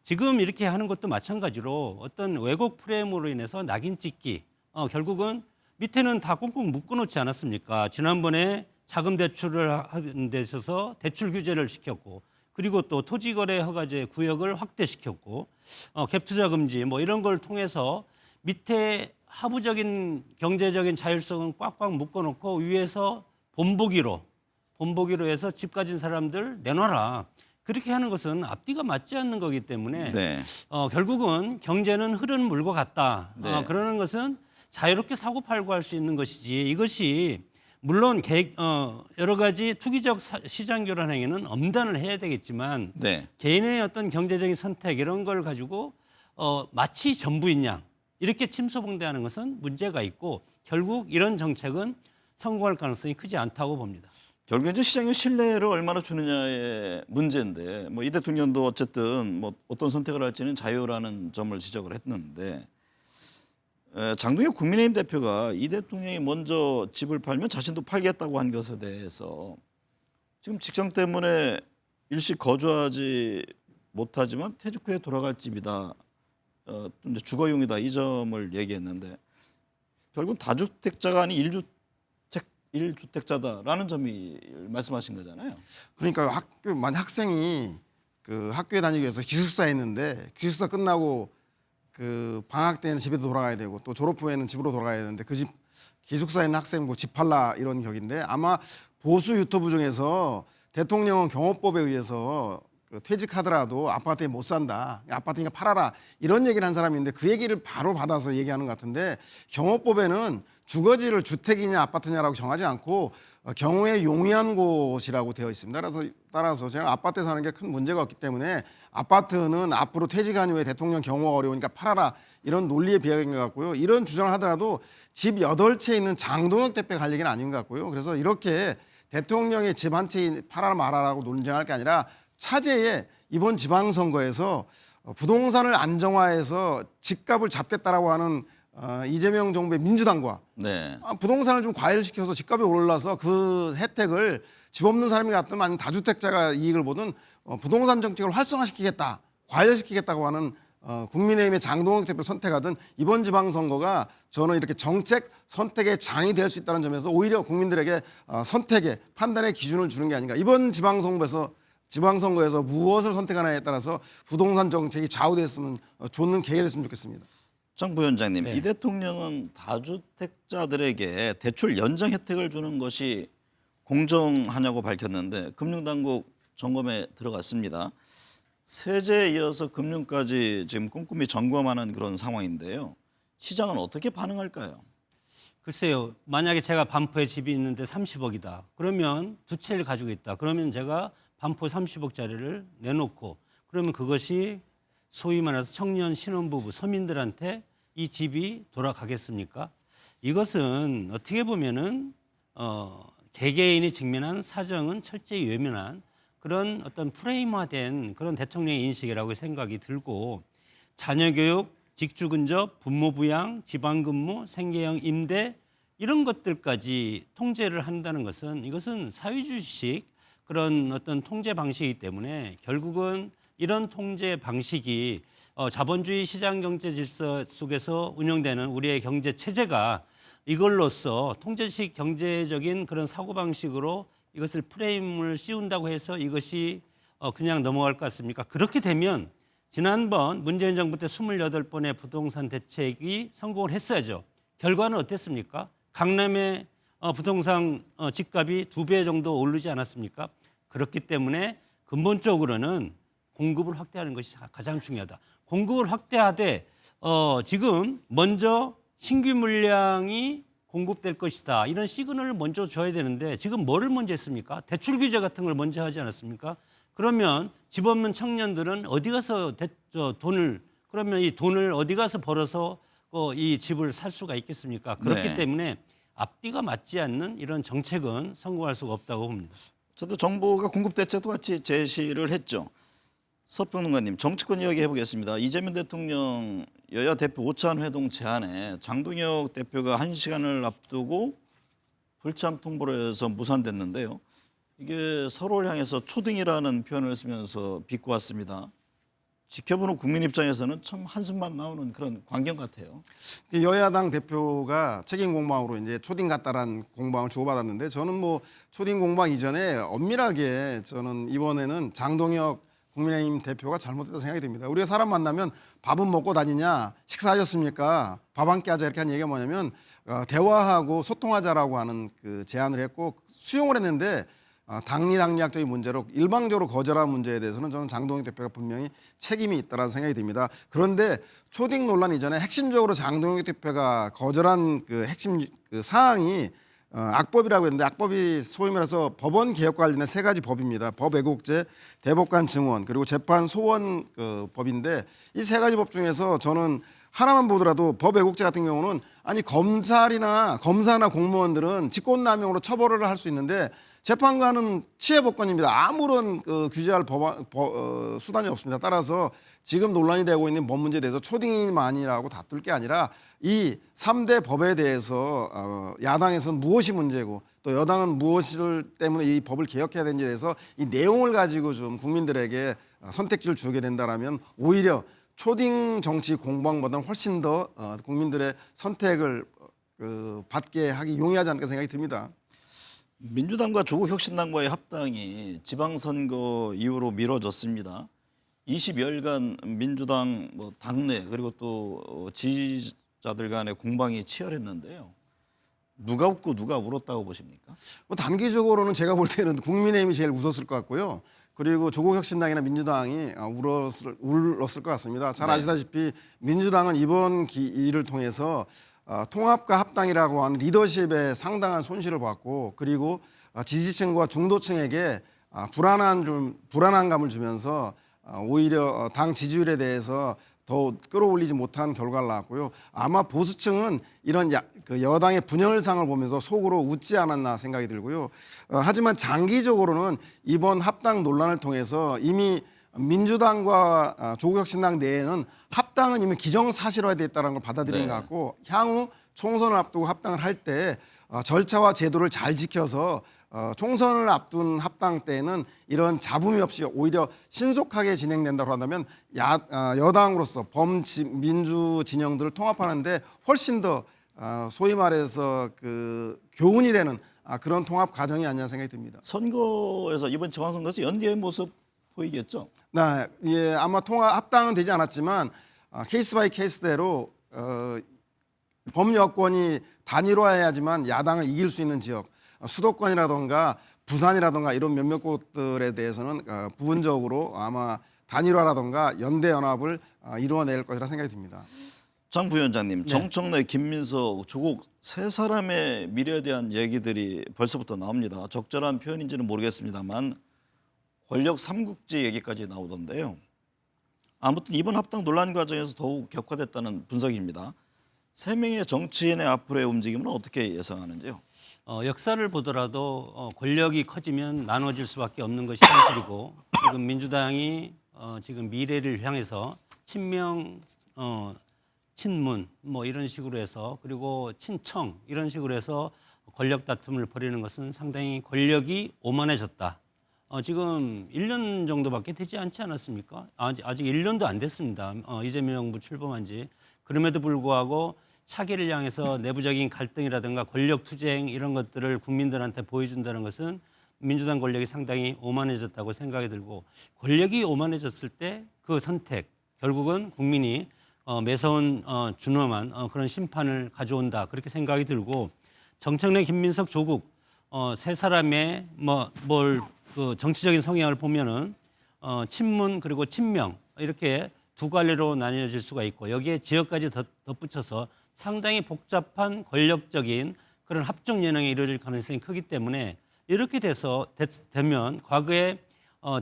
지금 이렇게 하는 것도 마찬가지로 어떤 왜곡 프레임으로 인해서 낙인 찍기 결국은 밑에는 다 꽁꽁 묶어놓지 않았습니까? 지난번에 자금 대출을 하는 데 있어서 대출 규제를 시켰고 그리고 또 토지거래 허가제 구역을 확대시켰고 갭투자 금지 뭐 이런 걸 통해서 밑에 하부적인 경제적인 자율성은 꽉꽉 묶어놓고 위에서 본보기로 해서 집 가진 사람들 내놔라. 그렇게 하는 것은 앞뒤가 맞지 않는 거기 때문에 네. 결국은 경제는 흐르는 물과 같다. 네. 그러는 것은 자유롭게 사고 팔고 할 수 있는 것이지 이것이 물론 여러 가지 투기적 시장 교란 행위는 엄단을 해야 되겠지만 네. 개인의 어떤 경제적인 선택 이런 걸 가지고 마치 전부인 양 이렇게 침소봉대하는 것은 문제가 있고 결국 이런 정책은 성공할 가능성이 크지 않다고 봅니다. 결국 이제 시장의 신뢰를 얼마나 주느냐의 문제인데 뭐 이 대통령도 어쨌든 뭐 어떤 선택을 할지는 자유라는 점을 지적을 했는데 장동혁 국민의힘 대표가 이 대통령이 먼저 집을 팔면 자신도 팔겠다고 한 것에 대해서 지금 직장 때문에 일시 거주하지 못하지만 퇴직 후에 돌아갈 집이다. 이제 주거용이다 이 점을 얘기했는데 결국 다주택자가 아닌 일주택자다라는 점이 말씀하신 거잖아요. 그러니까 만약 학생이 그 학교에 다니기 위해서 기숙사 했는데 기숙사 끝나고 그 방학 때는 집에 돌아가야 되고 또 졸업 후에는 집으로 돌아가야 되는데 그 집 기숙사에 있는 학생 뭐 집 팔라 이런 격인데 아마 보수 유튜브 중에서 대통령은 경호법에 의해서 그 퇴직하더라도 아파트에 못 산다. 아파트니까 팔아라. 이런 얘기를 한 사람이 있는데 그 얘기를 바로 받아서 얘기하는 것 같은데 경호법에는 주거지를 주택이냐 아파트냐라고 정하지 않고 경우에 용이한 곳이라고 되어 있습니다. 따라서 제가 아파트에 사는 게 큰 문제가 없기 때문에 아파트는 앞으로 퇴직한 이후에 대통령 경호가 어려우니까 팔아라. 이런 논리에 비하인 것 같고요. 이런 주장을 하더라도 집 8채 있는 장동혁 대표가 할 얘기는 아닌 것 같고요. 그래서 이렇게 대통령의 집 한 채 팔아라 말아라고 논쟁할 게 아니라 차제에 이번 지방선거에서 부동산을 안정화해서 집값을 잡겠다라고 하는 이재명 정부의 민주당과 네. 부동산을 좀 과열시켜서 집값이 올라서 그 혜택을 집 없는 사람이 갖든 아니면 다주택자가 이익을 보든 부동산 정책을 활성화시키겠다, 과열시키겠다고 하는 국민의힘의 장동혁 대표를 선택하든 이번 지방선거가 저는 이렇게 정책 선택의 장이 될 수 있다는 점에서 오히려 국민들에게 선택의 판단의 기준을 주는 게 아닌가. 이번 지방선거에서 무엇을 선택하느냐에 따라서 부동산 정책이 좌우됐으면 좋는 계기가 됐으면 좋겠습니다. 정 부위원장님, 네. 이 대통령은 다주택자들에게 대출 연장 혜택을 주는 것이 공정하냐고 밝혔는데 금융당국 점검에 들어갔습니다. 세제에 이어서 금융까지 지금 꼼꼼히 점검하는 그런 상황인데요. 시장은 어떻게 반응할까요? 글쎄요. 만약에 제가 반포에 집이 있는데 30억이다. 그러면 두 채를 가지고 있다. 그러면 제가 반포 30억짜리를 내놓고 그러면 그것이 소위 말해서 청년 신혼부부 서민들한테 이 집이 돌아가겠습니까? 이것은 어떻게 보면은 개개인이 직면한 사정은 철저히 외면한 그런 어떤 프레임화된 그런 대통령의 인식이라고 생각이 들고 자녀 교육, 직주 근접, 부모 부양, 지방 근무, 생계형 임대 이런 것들까지 통제를 한다는 것은 이것은 사회주의식 그런 어떤 통제 방식이기 때문에 결국은 이런 통제 방식이 자본주의 시장 경제 질서 속에서 운영되는 우리의 경제 체제가 이걸로써 통제식 경제적인 그런 사고 방식으로 이것을 프레임을 씌운다고 해서 이것이 그냥 넘어갈 것 같습니까? 그렇게 되면 지난번 문재인 정부 때 28번의 부동산 대책이 성공을 했어야죠. 결과는 어땠습니까? 강남의 부동산 집값이 2배 정도 오르지 않았습니까? 그렇기 때문에 근본적으로는 공급을 확대하는 것이 가장 중요하다. 공급을 확대하되 지금 먼저 신규 물량이 공급될 것이다. 이런 시그널을 먼저 줘야 되는데 지금 뭐를 먼저 했습니까? 대출 규제 같은 걸 먼저 하지 않았습니까? 그러면 집 없는 청년들은 어디 가서 그러면 이 돈을 어디 가서 벌어서 이 집을 살 수가 있겠습니까? 그렇기 네. 때문에 앞뒤가 맞지 않는 이런 정책은 성공할 수가 없다고 봅니다. 저도 정부가 공급 대책도 같이 제시를 했죠. 서평론가님, 정치권 이야기 해보겠습니다. 이재명 대통령 여야 대표 오찬 회동 제안에 장동혁 대표가 1시간을 앞두고 불참 통보를 해서 무산됐는데요. 이게 서로를 향해서 초등이라는 표현을 쓰면서 비꼬았습니다. 지켜보는 국민 입장에서는 참 한숨만 나오는 그런 광경 같아요. 여야당 대표가 책임 공방으로 이제 초딩 같다란 공방을 주고받았는데 저는 뭐 초딩 공방 이전에 엄밀하게 저는 이번에는 장동혁 국민의힘 대표가 잘못됐다 생각이 듭니다. 우리가 사람 만나면 밥은 먹고 다니냐, 식사하셨습니까, 밥 한 끼 하자 이렇게 한 얘기가 뭐냐면 대화하고 소통하자라고 하는 그 제안을 했고 수용을 했는데 당리당략적인 문제로 일방적으로 거절한 문제에 대해서는 저는 장동혁 대표가 분명히 책임이 있다는 생각이 듭니다. 그런데 초딩 논란 이전에 핵심적으로 장동혁 대표가 거절한 그 핵심 그 사항이 악법이라고 했는데 악법이 소위 말해서 법원 개혁과 관련된 3가지 법입니다. 법 왜곡죄, 대법관 증원 그리고 재판 소원 그 법인데 이 3가지 법 중에서 저는 하나만 보더라도 법 왜곡죄 같은 경우는 아니 검사나 공무원들은 직권남용으로 처벌을 할 수 있는데 재판관은 치해법관입니다. 아무런 규제할 수단이 없습니다. 따라서 지금 논란이 되고 있는 법 문제에 대해서 초딩만이라고 다툴 게 아니라 이 3대 법에 대해서 야당에서는 무엇이 문제고 또 여당은 무엇을 때문에 이 법을 개혁해야 되는지에 대해서 이 내용을 가지고 좀 국민들에게 선택지를 주게 된다라면 오히려 초딩 정치 공방보다는 훨씬 더 국민들의 선택을 받게 하기 용이하지 않을까 생각이 듭니다. 민주당과 조국혁신당과의 합당이 지방선거 이후로 미뤄졌습니다. 20여일간 민주당 당내 그리고 또 지지자들 간의 공방이 치열했는데요. 누가 웃고 누가 울었다고 보십니까? 단기적으로는 제가 볼 때는 국민의힘이 제일 웃었을 것 같고요. 그리고 조국혁신당이나 민주당이 울었을 것 같습니다. 잘 아시다시피 민주당은 이번 일을 통해서 통합과 합당이라고 하는 리더십에 상당한 손실을 봤고, 그리고 지지층과 중도층에게 불안감을 주면서 오히려 당 지지율에 대해서 더 끌어올리지 못한 결과를 낳았고요. 아마 보수층은 이런 그 여당의 분열상을 보면서 속으로 웃지 않았나 생각이 들고요. 하지만 장기적으로는 이번 합당 논란을 통해서 이미 민주당과 조국혁신당 내에는 합당은 이미 기정사실화되어 있다는 걸 받아들인 것 같고, 향후 총선을 앞두고 합당을 할 때 절차와 제도를 잘 지켜서 총선을 앞둔 합당 때에는 이런 잡음이 없이 오히려 신속하게 진행된다고 한다면 여당으로서 범민주 진영들을 통합하는데 훨씬 더 소위 말해서 그 교훈이 되는 그런 통합 과정이 아니냐 생각이 듭니다. 선거에서 이번 지방선거에서 연대의 모습 보이겠죠? 네, 예, 아마 합당은 되지 않았지만 케이스 바이 케이스대로 범여권이 단일화해야지만 야당을 이길 수 있는 지역, 수도권이라던가 부산이라던가 이런 몇몇 곳들에 대해서는 부분적으로 아마 단일화라던가 연대 연합을 이루어낼 것이라 생각이 듭니다. 장 부위원장님, 정청래, 김민석, 조국 세 사람의 미래에 대한 얘기들이 벌써부터 나옵니다. 적절한 표현인지는 모르겠습니다만 권력 삼국지 얘기까지 나오던데요. 아무튼 이번 합당 논란 과정에서 더욱 격화됐다는 분석입니다. 세 명의 정치인의 앞으로의 움직임은 어떻게 예상하는지요? 역사를 보더라도 권력이 커지면 나눠질 수밖에 없는 것이 현실이고, 지금 민주당이 지금 미래를 향해서 친명, 친문 뭐 이런 식으로 해서, 그리고 친청 이런 식으로 해서 권력 다툼을 벌이는 것은 상당히 권력이 오만해졌다. 지금 1년 정도밖에 되지 않지 않았습니까? 아직 1년도 안 됐습니다. 이재명 정부 출범한 지. 그럼에도 불구하고 차기를 향해서 내부적인 갈등이라든가 권력 투쟁 이런 것들을 국민들한테 보여준다는 것은 민주당 권력이 상당히 오만해졌다고 생각이 들고, 권력이 오만해졌을 때 그 선택, 결국은 국민이 매서운 준엄한 그런 심판을 가져온다, 그렇게 생각이 들고, 정청래, 김민석, 조국 세 사람의 그 정치적인 성향을 보면은 친문 그리고 친명 이렇게 두 갈래로 나뉘어질 수가 있고, 여기에 지역까지 덧붙여서 상당히 복잡한 권력적인 그런 합종 연행이 이루어질 가능성이 크기 때문에, 이렇게 되면 과거에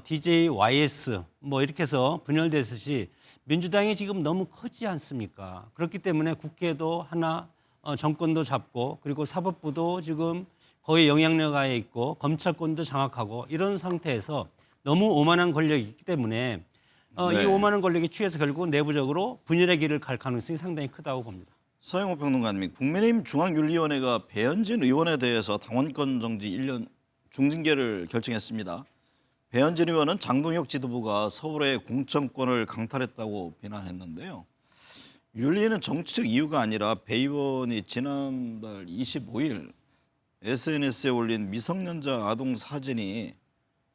DJ, YS 뭐 이렇게 해서 분열됐듯이 민주당이 지금 너무 크지 않습니까? 그렇기 때문에 국회도 하나 정권도 잡고, 그리고 사법부도 지금 거의 영향력 하에 있고, 검찰권도 장악하고, 이런 상태에서 너무 오만한 권력이 있기 때문에 이 오만한 권력이 취해서 결국 내부적으로 분열의 길을 갈 가능성이 상당히 크다고 봅니다. 서영호 평론가님, 국민의힘 중앙윤리위원회가 배현진 의원에 대해서 당원권 정지 1년 중징계를 결정했습니다. 배현진 의원은 장동혁 지도부가 서울의 공천권을 강탈했다고 비난했는데요. 윤리위는 정치적 이유가 아니라 배 의원이 지난달 25일 SNS에 올린 미성년자 아동 사진이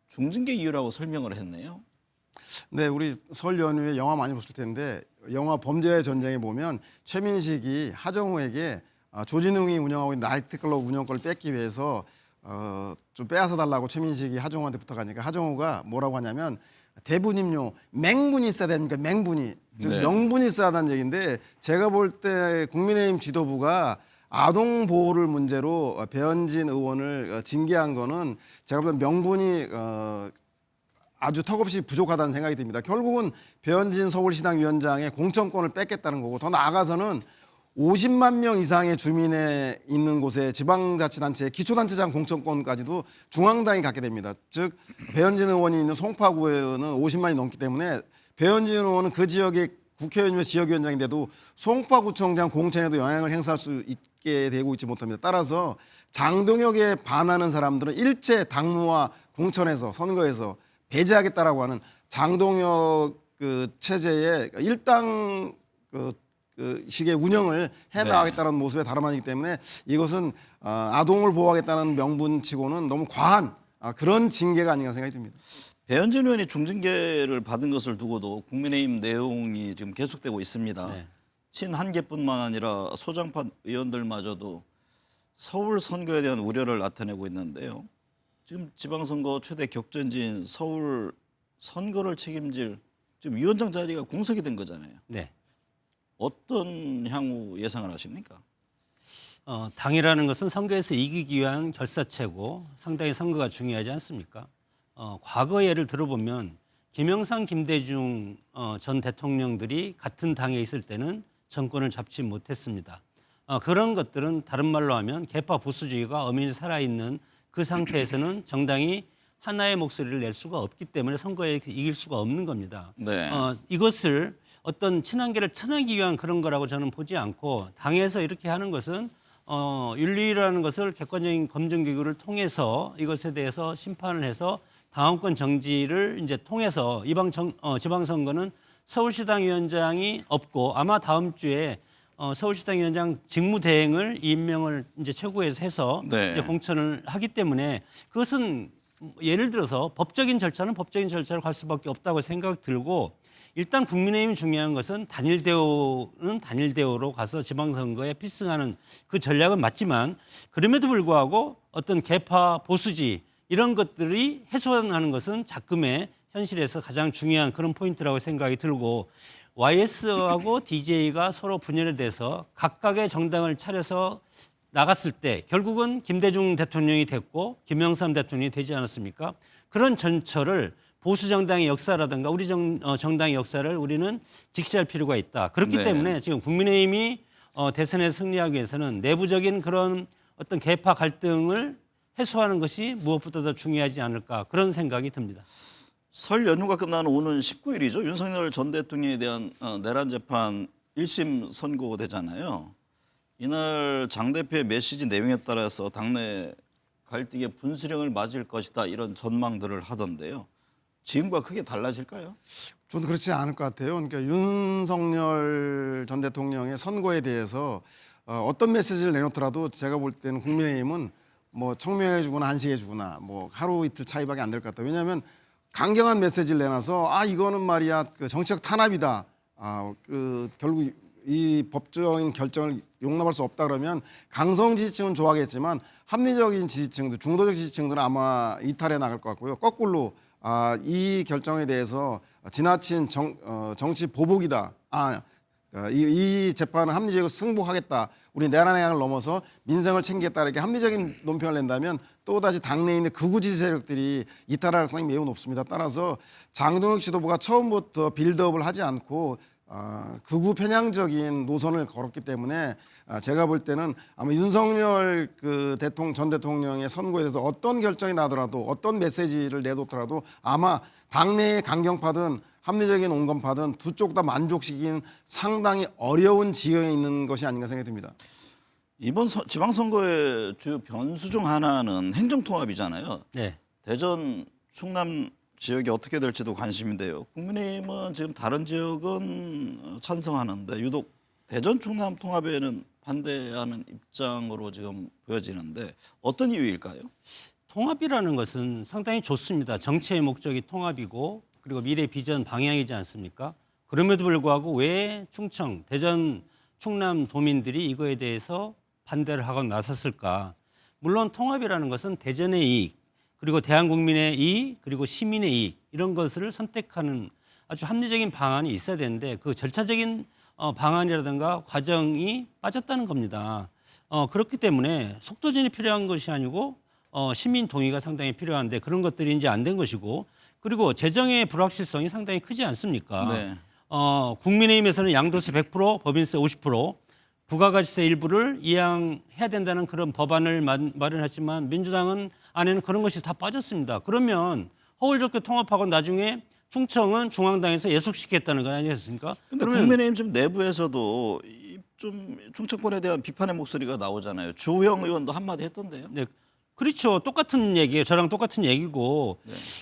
중징계 이유라고 설명을 했네요. 네, 우리 설 연휴에 영화 많이 보실 텐데, 영화 범죄의 전쟁에 보면 최민식이 하정우에게 조진웅이 운영하고 있는 나이트클럽 운영권을 뺏기 위해서 좀 빼앗아 달라고 최민식이 하정우한테 부탁하니까 하정우가 뭐라고 하냐면, 대부님요, 맹분이 있어야 됩니까? 맹분이. 즉 명분이 있어야 한다는 얘기인데, 제가 볼 때 국민의힘 지도부가 아동 보호를 문제로 배현진 의원을 징계한 거는 제가 볼 때 명분이 아주 턱없이 부족하다는 생각이 듭니다. 결국은 배현진 서울시당 위원장의 공천권을 뺏겠다는 거고, 더 나아가서는 50만 명 이상의 주민에 있는 곳에 지방자치단체의 기초단체장 공천권까지도 중앙당이 갖게 됩니다. 즉 배현진 의원이 있는 송파구에는 50만이 넘기 때문에 배현진 의원은 그 지역의 국회의원이며 지역위원장인데도 송파구청장 공천에도 영향을 행사할 수 있게 되고 있지 못합니다. 따라서 장동혁에 반하는 사람들은 일제 당무와 공천에서 선거에서 배제하겠다라고 하는 장동혁 그 체제의 일당 그 식의 운영을 해나가겠다는 모습에 다름 아니기 때문에, 이것은 아동을 보호하겠다는 명분치고는 너무 과한 그런 징계가 아닌가 생각이 듭니다. 배현진 의원이 중징계를 받은 것을 두고도 국민의힘 내용이 지금 계속되고 있습니다. 네. 친한계뿐만 아니라 소장파 의원들마저도 서울 선거에 대한 우려를 나타내고 있는데요. 지금 지방선거 최대 격전지인 서울 선거를 책임질 지금 위원장 자리가 공석이 된 거잖아요. 네. 어떤 향후 예상을 하십니까? 당이라는 것은 선거에서 이기기 위한 결사체고 상당히 선거가 중요하지 않습니까? 과거 예를 들어보면 김영삼, 김대중 전 대통령들이 같은 당에 있을 때는 정권을 잡지 못했습니다. 그런 것들은 다른 말로 하면 개파 보수주의가 엄연히 살아있는 그 상태에서는 정당이 하나의 목소리를 낼 수가 없기 때문에 선거에 이길 수가 없는 겁니다. 네. 이것을 어떤 친한계를 쳐내기 위한 그런 거라고 저는 보지 않고 당에서 이렇게 하는 것은 윤리라는 것을 객관적인 검증기구를 통해서 이것에 대해서 심판을 해서 당원권 정지를 이제 통해서 지방선거는 서울시당 위원장이 없고 아마 다음 주에 서울시당 위원장 직무대행을 임명을 이제 최고에서 해서 네. 이제 공천을 하기 때문에 그것은 예를 들어서 법적인 절차는 법적인 절차로 갈 수밖에 없다고 생각 들고 일단 국민의힘이 중요한 것은 단일 대우는 단일 대우로 가서 지방선거에 필승하는 그 전략은 맞지만 그럼에도 불구하고 어떤 개파 보수지 이런 것들이 훼손하는 것은 작금의 현실에서 가장 중요한 그런 포인트라고 생각이 들고 YS하고 DJ가 서로 분열에 대해서 각각의 정당을 차려서 나갔을 때 결국은 김대중 대통령이 됐고 김영삼 대통령이 되지 않았습니까? 그런 전철을 보수 정당의 역사라든가 우리 정당의 역사를 우리는 직시할 필요가 있다. 그렇기 네. 때문에 지금 국민의힘이 대선에 승리하기 위해서는 내부적인 그런 어떤 개파 갈등을 해소하는 것이 무엇보다 더 중요하지 않을까 그런 생각이 듭니다. 설 연휴가 끝나는 오는 19일이죠. 윤석열 전 대통령에 대한 내란 재판 1심 선고되잖아요. 이날 장 대표의 메시지 내용에 따라서 당내 갈등의 분수령을 맞을 것이다 이런 전망들을 하던데요. 지금과 크게 달라질까요? 저는 그렇지 않을 것 같아요. 그러니까 윤석열 전 대통령의 선거에 대해서 어떤 메시지를 내놓더라도 제가 볼 때는 국민의힘은 뭐 청명해주거나 안식해주거나 뭐 하루 이틀 차이밖에 안 될 것 같아요. 왜냐하면 강경한 메시지를 내놔서 이거는 말이야 그 정치적 탄압이다. 그 결국 이 법적인 결정을 용납할 수 없다 그러면 강성 지지층은 좋아하겠지만 합리적인 지지층들, 중도적 지지층들은 아마 이탈해 나갈 것 같고요. 거꾸로 이 결정에 대해서 지나친 정치 보복이다. 이 재판은 합리적으로 승복하겠다. 우리 내란의 양을 넘어서 민생을 챙기겠다. 이렇게 합리적인 논평을 낸다면 또다시 당내에 있는 극우 지지 세력들이 이탈할 가능성이 매우 높습니다. 따라서 장동혁 지도부가 처음부터 빌드업을 하지 않고 극우 편향적인 노선을 걸었기 때문에 제가 볼 때는 아마 윤석열 전 대통령의 선거에 대해서 어떤 결정이 나더라도 어떤 메시지를 내놓더라도 아마 당내의 강경파든 합리적인 온건파든 두 쪽 다 만족시키긴 상당히 어려운 지경에 있는 것이 아닌가 생각이 듭니다. 이번 지방선거의 주요 변수 중 하나는 행정통합이잖아요. 네. 대전, 충남 지역이 어떻게 될지도 관심인데요. 국민의힘은 지금 다른 지역은 찬성하는데 유독 대전, 충남 통합에는 반대하는 입장으로 지금 보여지는데 어떤 이유일까요? 통합이라는 것은 상당히 좋습니다. 정치의 목적이 통합이고 그리고 미래 비전 방향이지 않습니까? 그럼에도 불구하고 왜 충청, 대전, 충남 도민들이 이거에 대해서 반대를 하고 나섰을까? 물론 통합이라는 것은 대전의 이익, 그리고 대한국민의 이익, 그리고 시민의 이익 이런 것을 선택하는 아주 합리적인 방안이 있어야 되는데 그 절차적인 방안이라든가 과정이 빠졌다는 겁니다. 그렇기 때문에 속도전이 필요한 것이 아니고 시민 동의가 상당히 필요한데 그런 것들이 이제 안 된 것이고 그리고 재정의 불확실성이 상당히 크지 않습니까? 네. 국민의힘에서는 양도세 100%, 법인세 50%, 부가가치세 일부를 이양해야 된다는 그런 법안을 마련했지만 민주당은 안에는 그런 것이 다 빠졌습니다. 그러면 허울 좋게 통합하고 나중에 충청은 중앙당에서 예속시키겠다는 건 아니겠습니까? 근데 국민의힘 지금 내부에서도 좀 충청권에 대한 비판의 목소리가 나오잖아요. 주호영 의원도 한마디 했던데요. 네, 그렇죠. 똑같은 얘기예요. 저랑 똑같은 얘기고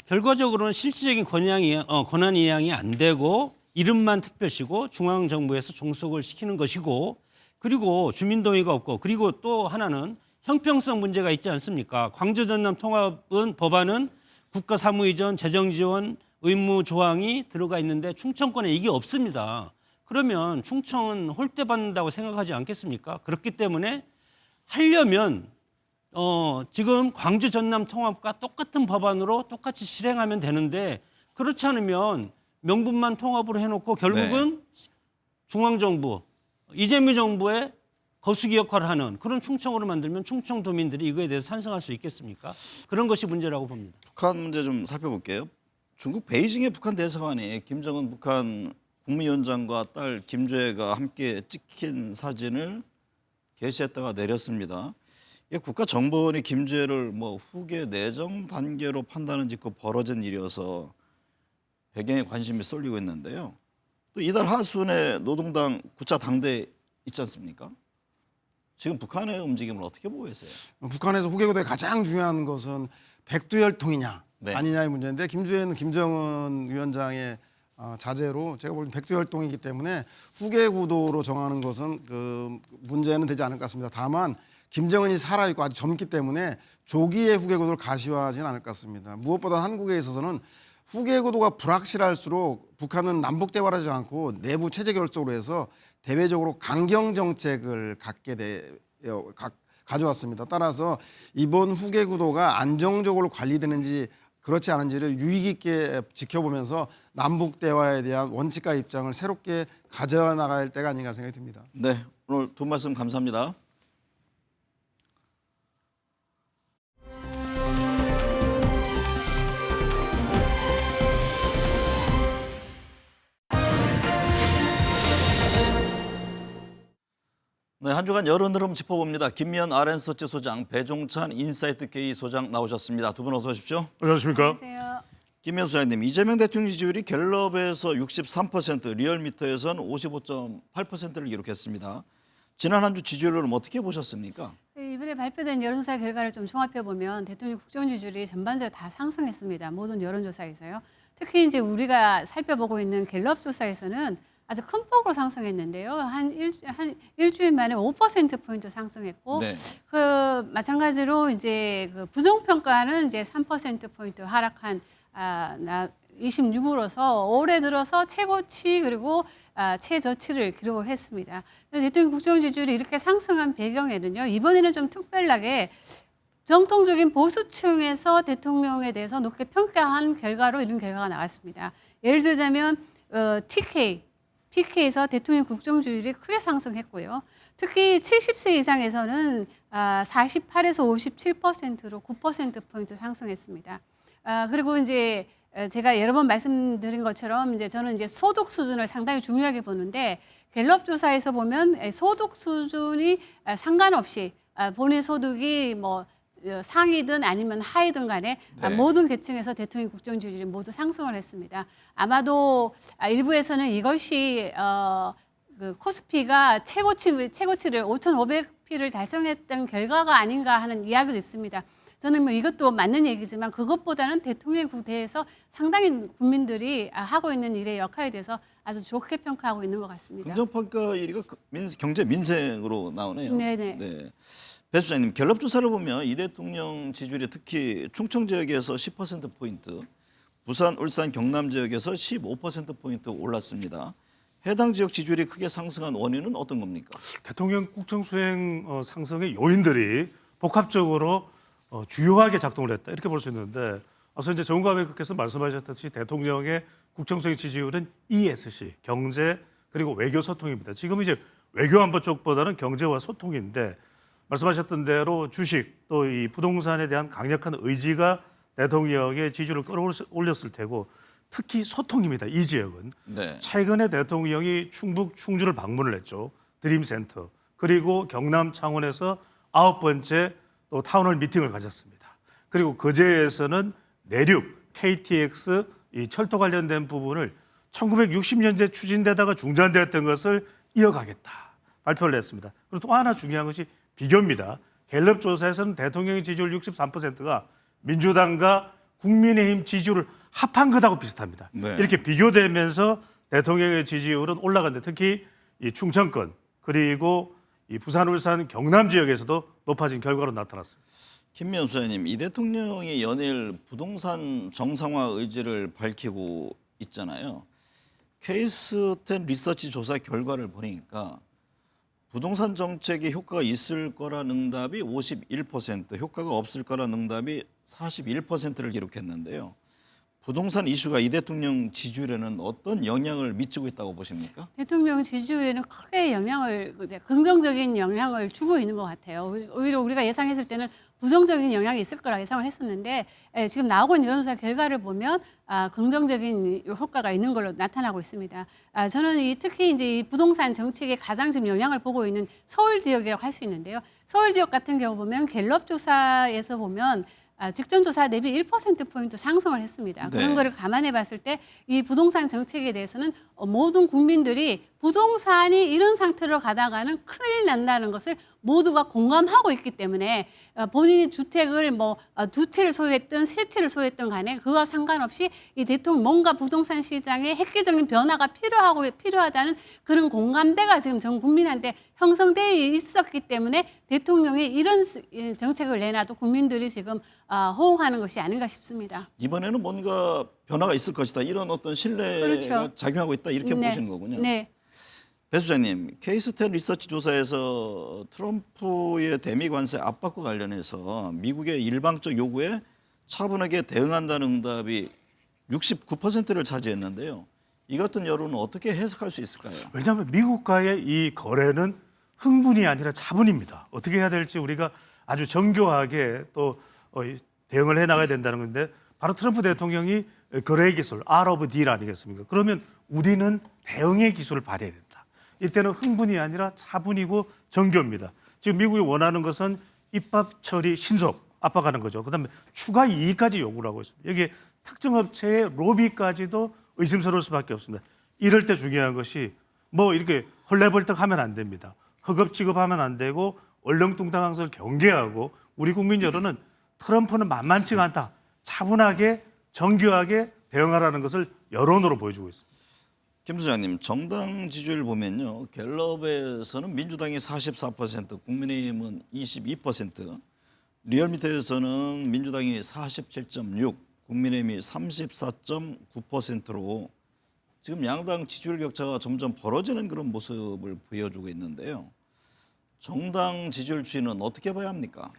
결과적으로는 실질적인 권한 이양이 안 되고 이름만 특별시고 중앙정부에서 종속을 시키는 것이고 그리고 주민동의가 없고 그리고 또 하나는 형평성 문제가 있지 않습니까? 광주 전남 통합은 법안은 국가 사무 이전, 재정 지원 의무 조항이 들어가 있는데 충청권에 이게 없습니다. 그러면 충청은 홀대받는다고 생각하지 않겠습니까? 그렇기 때문에 하려면 지금 광주 전남 통합과 똑같은 법안으로 똑같이 실행하면 되는데 그렇지 않으면 명분만 통합으로 해놓고 결국은 중앙정부, 이재명 정부의 거수기 역할을 하는 그런 충청으로 만들면 충청도민들이 이거에 대해서 찬성할 수 있겠습니까? 그런 것이 문제라고 봅니다. 북한 문제 좀 살펴볼게요. 중국 베이징의 북한 대사관이 김정은 북한 국무위원장과 딸 김주애가 함께 찍힌 사진을 게시했다가 내렸습니다. 이게 국가정보원이 김주애를 뭐 후계 내정 단계로 판단은 짓고 벌어진 일이어서 배경에 관심이 쏠리고 있는데요. 또 이달 하순에 노동당 9차 당대 있지 않습니까? 지금 북한의 움직임을 어떻게 보고 계세요? 북한에서 후계고도의 가장 중요한 것은 백두혈통이냐 네. 아니냐의 문제인데 김주애는 김정은 위원장의 자제로 제가 보기엔 백두혈통이기 때문에 후계구도로 정하는 것은 그 문제는 되지 않을 것 같습니다. 다만 김정은이 살아있고 아주 젊기 때문에 조기에 후계구도를 가시화하지는 않을 것 같습니다. 무엇보다 한국에 있어서는 후계구도가 불확실할수록 북한은 남북 대화를 하지 않고 내부 체제 결속으로 해서 대외적으로 강경 정책을 가져왔습니다. 따라서 이번 후계구도가 안정적으로 관리되는지 그렇지 않은지를 유의 깊게 지켜보면서 남북 대화에 대한 원칙과 입장을 새롭게 가져나갈 때가 아닌가 생각이 듭니다. 네, 오늘 두 말씀 감사합니다. 네, 한 주간 여론 흐름 짚어봅니다. 김미연 RN서치 소장, 배종찬 인사이트 K 소장 나오셨습니다. 두 분 어서 오십시오. 안녕하십니까? 김미연 소장님, 이재명 대통령 지지율이 갤럽에서 63%, 리얼미터에서는 55.8%를 기록했습니다. 지난 한 주 지지율을 어떻게 보셨습니까? 이번에 발표된 여론조사 결과를 좀 종합해 보면 대통령 국정 지지율이 전반적으로 다 상승했습니다. 모든 여론조사에서요. 특히 이제 우리가 살펴보고 있는 갤럽 조사에서는 아주 큰 폭으로 상승했는데요. 한 일주일 만에 5%포인트 상승했고, 네. 그 마찬가지로 이제 그 부정평가는 이제 3%포인트 하락한 26으로서 올해 들어서 최고치 그리고 최저치를 기록을 했습니다. 대통령 국정 지지율이 이렇게 상승한 배경에는요. 이번에는 좀 특별하게 정통적인 보수층에서 대통령에 대해서 높게 평가한 결과로 이런 결과가 나왔습니다. 예를 들자면 PK에서 대통령 국정 지지율이 크게 상승했고요. 특히 70세 이상에서는 48에서 57%로 9%포인트 상승했습니다. 그리고 이제 제가 여러 번 말씀드린 것처럼 이제 저는 이제 소득 수준을 상당히 중요하게 보는데 갤럽 조사에서 보면 소득 수준이 상관없이 본인 소득이 뭐 상위든 아니면 하위든 간에 모든 계층에서 대통령 국정 지지율이 모두 상승을 했습니다. 아마도 일부에서는 이것이 그 코스피가 최고치를 5,500피를 달성했던 결과가 아닌가 하는 이야기도 있습니다. 저는 뭐 이것도 맞는 얘기지만 그것보다는 대통령 구대에서 상당히 국민들이 하고 있는 일의 역할에 대해서 아주 좋게 평가하고 있는 것 같습니다. 긍정평가 1위가 경제 민생으로 나오네요. 네네. 네. 배 수장님, 갤럽 조사를 보면 이 대통령 지지율이 특히 충청 지역에서 10%포인트, 부산, 울산, 경남 지역에서 15%포인트 올랐습니다. 해당 지역 지지율이 크게 상승한 원인은 어떤 겁니까? 대통령 국정 수행 상승의 요인들이 복합적으로 주요하게 작동을 했다 이렇게 볼 수 있는데 앞서 이제 정은가 외국께서 말씀하셨듯이 대통령의 국정 수행 지지율은 ESC 경제 그리고 외교 소통입니다. 지금 이제 외교 안보 쪽보다는 경제와 소통인데 말씀하셨던 대로 주식 또 이 부동산에 대한 강력한 의지가 대통령의 지지율을 끌어올렸을 테고 특히 소통입니다. 이 지역은 네. 최근에 대통령이 충북 충주를 방문을 했죠. 드림센터 그리고 경남 창원에서 9번째 또 타운홀 미팅을 가졌습니다. 그리고 거제에서는 내륙 KTX 이 철도 관련된 부분을 1960년대 추진되다가 중단되었던 것을 이어가겠다 발표를 했습니다. 그리고 또 하나 중요한 것이 비교입니다. 갤럽 조사에서는 대통령의 지지율 63%가 민주당과 국민의힘 지지율을 합한 것하고 비슷합니다. 네. 이렇게 비교되면서 대통령의 지지율은 올라갔는데 특히 이 충청권 그리고 이 부산, 울산, 경남 지역에서도 높아진 결과로 나타났습니다. 김미연 소장님, 이 대통령이 연일 부동산 정상화 의지를 밝히고 있잖아요. 케이스텐 리서치 조사 결과를 보니까 부동산 정책에 효과가 있을 거란 응답이 51%, 효과가 없을 거란 응답이 41%를 기록했는데요. 부동산 이슈가 이 대통령 지지율에는 어떤 영향을 미치고 있다고 보십니까? 대통령 지지율에는 크게 긍정적인 영향을 주고 있는 것 같아요. 오히려 우리가 예상했을 때는 부정적인 영향이 있을 거라 예상을 했었는데 지금 나오고 있는 여론조사 결과를 보면 긍정적인 효과가 있는 걸로 나타나고 있습니다. 저는 특히 이제 이 부동산 정책에 가장 지금 영향을 보고 있는 서울 지역이라고 할 수 있는데요. 서울 지역 같은 경우 보면 갤럽 조사에서 보면 직전 조사 대비 1%포인트 상승을 했습니다. 네. 그런 거를 감안해 봤을 때 이 부동산 정책에 대해서는 모든 국민들이 부동산이 이런 상태로 가다가는 큰일 난다는 것을 모두가 공감하고 있기 때문에 본인이 주택을 두 채를 소유했든 세 채를 소유했든 간에 그와 상관없이 이 대통령 뭔가 부동산 시장에 획기적인 변화가 필요하다는 그런 공감대가 지금 전 국민한테 형성되어 있었기 때문에 대통령이 이런 정책을 내놔도 국민들이 지금 호응하는 것이 아닌가 싶습니다. 이번에는 뭔가 변화가 있을 것이다. 이런 어떤 신뢰가 그렇죠. 작용하고 있다. 이렇게 네. 보시는 거군요. 네. 배 소장님, K-스탠 리서치 조사에서 트럼프의 대미 관세 압박과 관련해서 미국의 일방적 요구에 차분하게 대응한다는 응답이 69%를 차지했는데요. 이 같은 여론은 어떻게 해석할 수 있을까요? 왜냐하면 미국과의 이 거래는 흥분이 아니라 자분입니다. 어떻게 해야 될지 우리가 아주 정교하게 또 대응을 해 나가야 된다는 건데 바로 트럼프 대통령이 거래 기술 R of D일 아니겠습니까? 그러면 우리는 대응의 기술을 발휘해야 된다. 이때는 흥분이 아니라 차분이고 정교입니다. 지금 미국이 원하는 것은 입법 처리 신속 압박하는 거죠. 그다음에 추가 이익까지 요구를 하고 있습니다. 여기에 특정 업체의 로비까지도 의심스러울 수밖에 없습니다. 이럴 때 중요한 것이 이렇게 헐레벌떡하면 안 됩니다. 허겁 지겁하면 안 되고 얼렁뚱땅한 것을 경계하고 우리 국민 여론은 트럼프는 만만치가 않다. 차분하게 정교하게 대응하라는 것을 여론으로 보여주고 있습니다. 김 소장님, 정당 지지율 보면요. 갤럽에서는 민주당이 44%, 국민의힘은 22%, 리얼미터에서는 민주당이 47.6%, 국민의힘이 34.9%로 지금 양당 지지율 격차가 점점 벌어지는 그런 모습을 보여주고 있는데요. 정당 지지율 추이는 어떻게 봐야 합니까?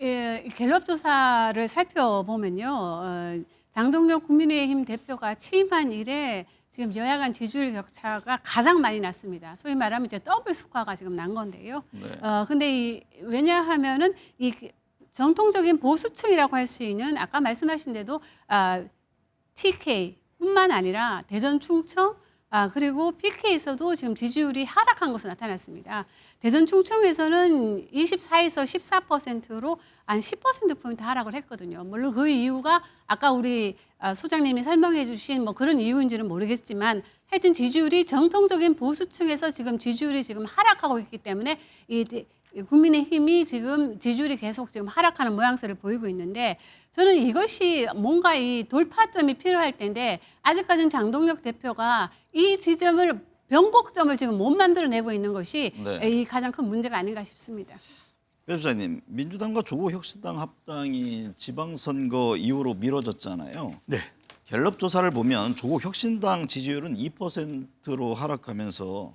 예, 갤럽 조사를 살펴보면요. 장동혁 국민의힘 대표가 취임한 이래 지금 여야 간 지지율 격차가 가장 많이 났습니다. 소위 말하면 이제 더블 스코어가 지금 난 건데요. 네. 근데 왜냐하면은 이 정통적인 보수층이라고 할 수 있는 아까 말씀하신 대로 TK뿐만 아니라 대전 충청 그리고 PK에서도 지금 지지율이 하락한 것으로 나타났습니다. 대전 충청에서는 24에서 14%로 한 10%포인트 하락을 했거든요. 물론 그 이유가 아까 우리 소장님이 설명해 주신 그런 이유인지는 모르겠지만 하여튼 지지율이 정통적인 보수층에서 지금 지지율이 지금 하락하고 있기 때문에 국민의힘이 지금 지지율이 계속 지금 하락하는 모양새를 보이고 있는데 저는 이것이 뭔가 이 돌파점이 필요할 텐데 아직까지는 장동혁 대표가 이 지점을 변곡점을 지금 못 만들어내고 있는 것이 네. 이 가장 큰 문제가 아닌가 싶습니다. 배 소장님, 민주당과 조국혁신당 합당이 지방선거 이후로 미뤄졌잖아요. 네. 갤럽 조사를 보면 조국혁신당 지지율은 2%로 하락하면서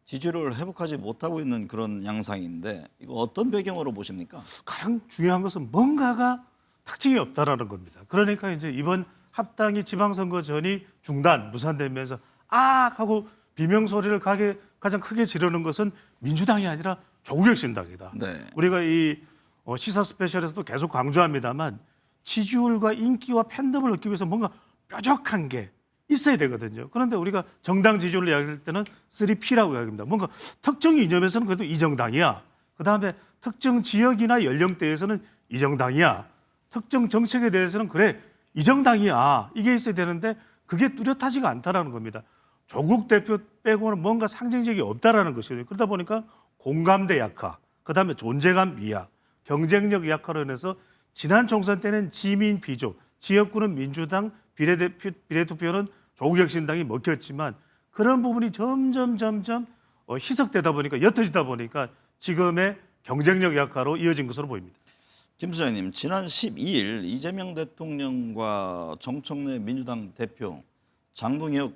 지지율을 회복하지 못하고 있는 그런 양상인데 이거 어떤 배경으로 보십니까? 가장 중요한 것은 뭔가가 특징이 없다라는 겁니다. 그러니까 이제 이번 합당이 지방선거 전이 무산되면서 하고 비명소리를 가장 크게 지르는 것은 민주당이 아니라 조국혁신당이다. 네. 우리가 이 시사 스페셜에서도 계속 강조합니다만 지지율과 인기와 팬덤을 얻기 위해서 뭔가 뾰족한 게 있어야 되거든요. 그런데 우리가 정당 지지율을 이야기할 때는 3P라고 이야기합니다. 뭔가 특정 이념에서는 그래도 이 정당이야. 그다음에 특정 지역이나 연령대에서는 이 정당이야. 특정 정책에 대해서는 그래 이 정당이야. 이게 있어야 되는데 그게 뚜렷하지가 않다라는 겁니다. 조국 대표 빼고는 뭔가 상징적이 없다라는 것이에요. 그러다 보니까 공감대 약화, 그다음에 존재감 미약, 경쟁력 약화로 인해서 지난 총선 때는 지민 비조, 지역구는 민주당, 비례투표는 조국혁신당이 먹혔지만 그런 부분이 점점 희석되다 보니까 옅어지다 보니까 지금의 경쟁력 약화로 이어진 것으로 보입니다. 김 소장님, 지난 12일 이재명 대통령과 정청래 민주당 대표, 장동혁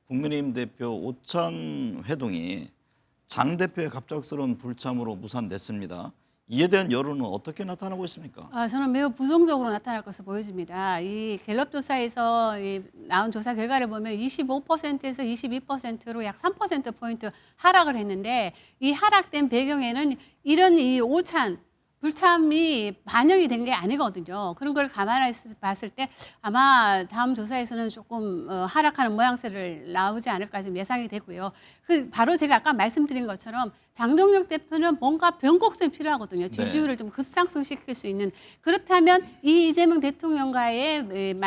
국민의힘 대표 오찬 회동이 장 대표의 갑작스러운 불참으로 무산됐습니다. 이에 대한 여론은 어떻게 나타나고 있습니까? 저는 매우 부정적으로 나타날 것으로 보여집니다. 이 갤럽 조사에서 나온 조사 결과를 보면 25%에서 22%로 약 3%포인트 하락을 했는데 이 하락된 배경에는 이런 이 오찬 불참이 반영이 된 게 아니거든요. 그런 걸 감안해서 봤을 때 아마 다음 조사에서는 조금 하락하는 모양새를 나오지 않을까 지금 예상이 되고요. 바로 제가 아까 말씀드린 것처럼 장동혁 대표는 뭔가 변곡점이 필요하거든요. 지지율을 좀 급상승시킬 수 있는. 그렇다면 이 이재명 대통령과의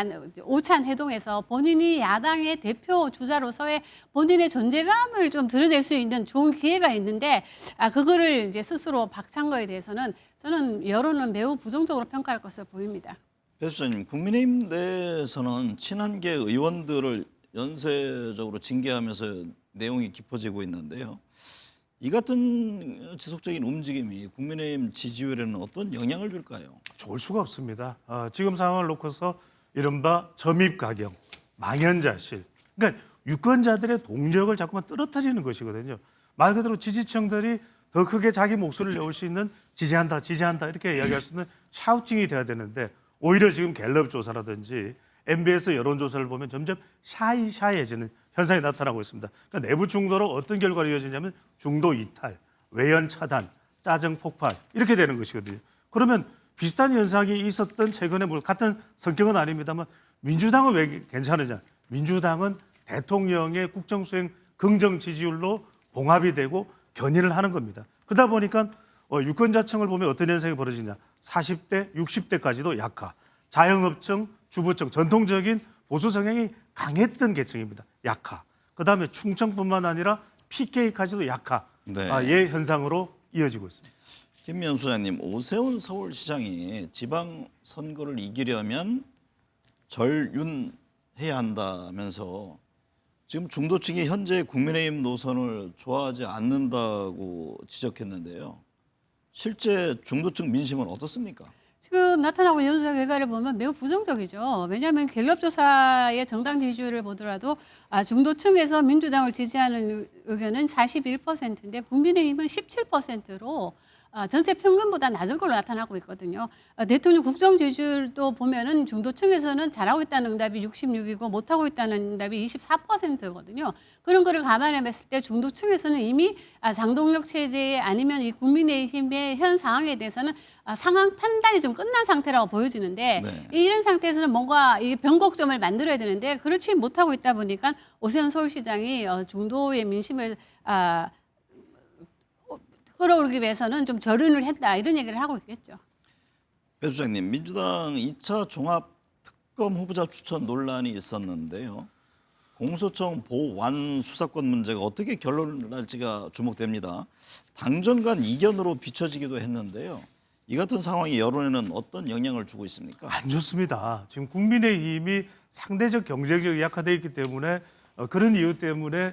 오찬 회동에서 본인이 야당의 대표 주자로서의 본인의 존재감을 좀 드러낼 수 있는 좋은 기회가 있는데 그거를 이제 스스로 박찬 거에 대해서는 저는 여론은 매우 부정적으로 평가할 것으로 보입니다. 배 수장님, 국민의힘 내에서는 친한계 의원들을 연쇄적으로 징계하면서 내용이 깊어지고 있는데요. 이 같은 지속적인 움직임이 국민의힘 지지율에는 어떤 영향을 줄까요? 좋을 수가 없습니다. 지금 상황을 놓고서 이른바 점입가경, 망연자실. 그러니까 유권자들의 동력을 자꾸만 떨어뜨리는 것이거든요. 말 그대로 지지층들이 더 크게 자기 목소리를 내올 수 있는 지지한다, 지지한다 이렇게 이야기할 수 있는 샤우팅이 돼야 되는데 오히려 지금 갤럽 조사라든지 MBS 여론조사를 보면 점점 샤이해지는 현상이 나타나고 있습니다. 그러니까 내부 충돌로 어떤 결과가 이어지냐면 중도 이탈, 외연 차단, 짜증 폭발 이렇게 되는 것이거든요. 그러면 비슷한 현상이 있었던 최근에 뭐 같은 성격은 아닙니다만 민주당은 왜 괜찮으냐? 민주당은 대통령의 국정수행 긍정 지지율로 봉합이 되고 견인을 하는 겁니다. 그러다 보니까 유권자층을 보면 어떤 현상이 벌어지냐. 40대, 60대까지도 약화. 자영업층, 주부층, 전통적인 보수 성향이 강했던 계층입니다. 약화. 그다음에 충청뿐만 아니라 PK까지도 약화. 네. 예 현상으로 이어지고 있습니다. 김미연 소장님, 오세훈 서울시장이 지방선거를 이기려면 절윤해야 한다면서 지금 중도층이 현재 국민의힘 노선을 좋아하지 않는다고 지적했는데요. 실제 중도층 민심은 어떻습니까? 지금 나타나고 있는 연수사 결과를 보면 매우 부정적이죠. 왜냐하면 갤럽 조사의 정당 지지율을 보더라도 중도층에서 민주당을 지지하는 의견은 41%인데 국민의힘은 17%로 전체 평균보다 낮은 걸로 나타나고 있거든요. 대통령 국정 지지율도 보면은 중도층에서는 잘하고 있다는 응답이 66이고 못하고 있다는 응답이 24%거든요. 그런 거를 감안해 봤을 때 중도층에서는 이미 장동혁 체제 아니면 이 국민의힘의 현 상황에 대해서는 상황 판단이 좀 끝난 상태라고 보여지는데 네. 이런 상태에서는 뭔가 이 변곡점을 만들어야 되는데 그렇지 못하고 있다 보니까 오세훈 서울시장이 중도의 민심을 끌어오르기 위해서는 좀 절윤을 했다 이런 얘기를 하고 있겠죠. 배 수장님, 민주당 2차 종합특검 후보자 추천 논란이 있었는데요. 공소청 보완 수사권 문제가 어떻게 결론을 날지가 주목됩니다. 당정 간 이견으로 비춰지기도 했는데요. 이 같은 상황이 여론에는 어떤 영향을 주고 있습니까? 안 좋습니다. 지금 국민의힘이 상대적 경제력이 약화되어 있기 때문에 그런 이유 때문에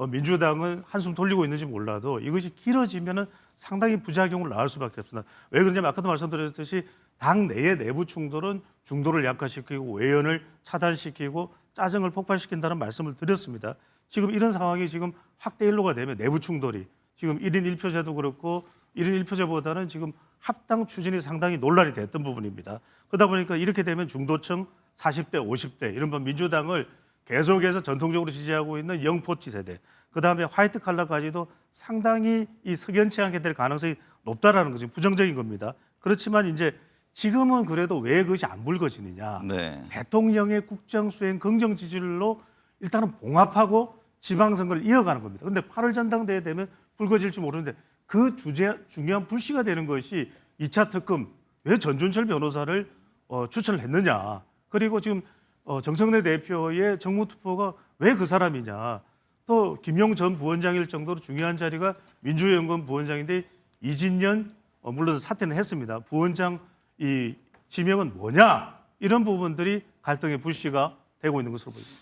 민주당은 한숨 돌리고 있는지 몰라도 이것이 길어지면은 상당히 부작용을 낳을 수밖에 없습니다. 왜 그러냐면 아까도 말씀드렸듯이 당 내의 내부 충돌은 중도를 약화시키고 외연을 차단시키고 짜증을 폭발시킨다는 말씀을 드렸습니다. 지금 이런 상황이 지금 확대 일로가 되면 내부 충돌이 지금 1인 1표제도 그렇고 1인 1표제보다는 지금 합당 추진이 상당히 논란이 됐던 부분입니다. 그러다 보니까 이렇게 되면 중도층 40대, 50대 이른바 민주당을 계속해서 전통적으로 지지하고 있는 영포치 세대, 그다음에 화이트 칼라까지도 상당히 이 석연치 않게 될 가능성이 높다라는 것이 부정적인 겁니다. 그렇지만 이제 지금은 그래도 왜 그것이 안 불거지느냐. 네. 대통령의 국정 수행 긍정 지지율로 일단은 봉합하고 지방선거를 이어가는 겁니다. 그런데 8월 전당대회 되면 불거질지 모르는데 그 주제 중요한 불씨가 되는 것이 2차 특검 왜 전준철 변호사를 추천을 했느냐. 그리고 지금 정청래 대표의 정무투표가 왜 그 사람이냐. 또 김용 전 부원장일 정도로 중요한 자리가 민주연구원 부원장인데 이진년 물론 사퇴는 했습니다. 부원장 이 지명은 뭐냐. 이런 부분들이 갈등의 불씨가 되고 있는 것으로 보입니다.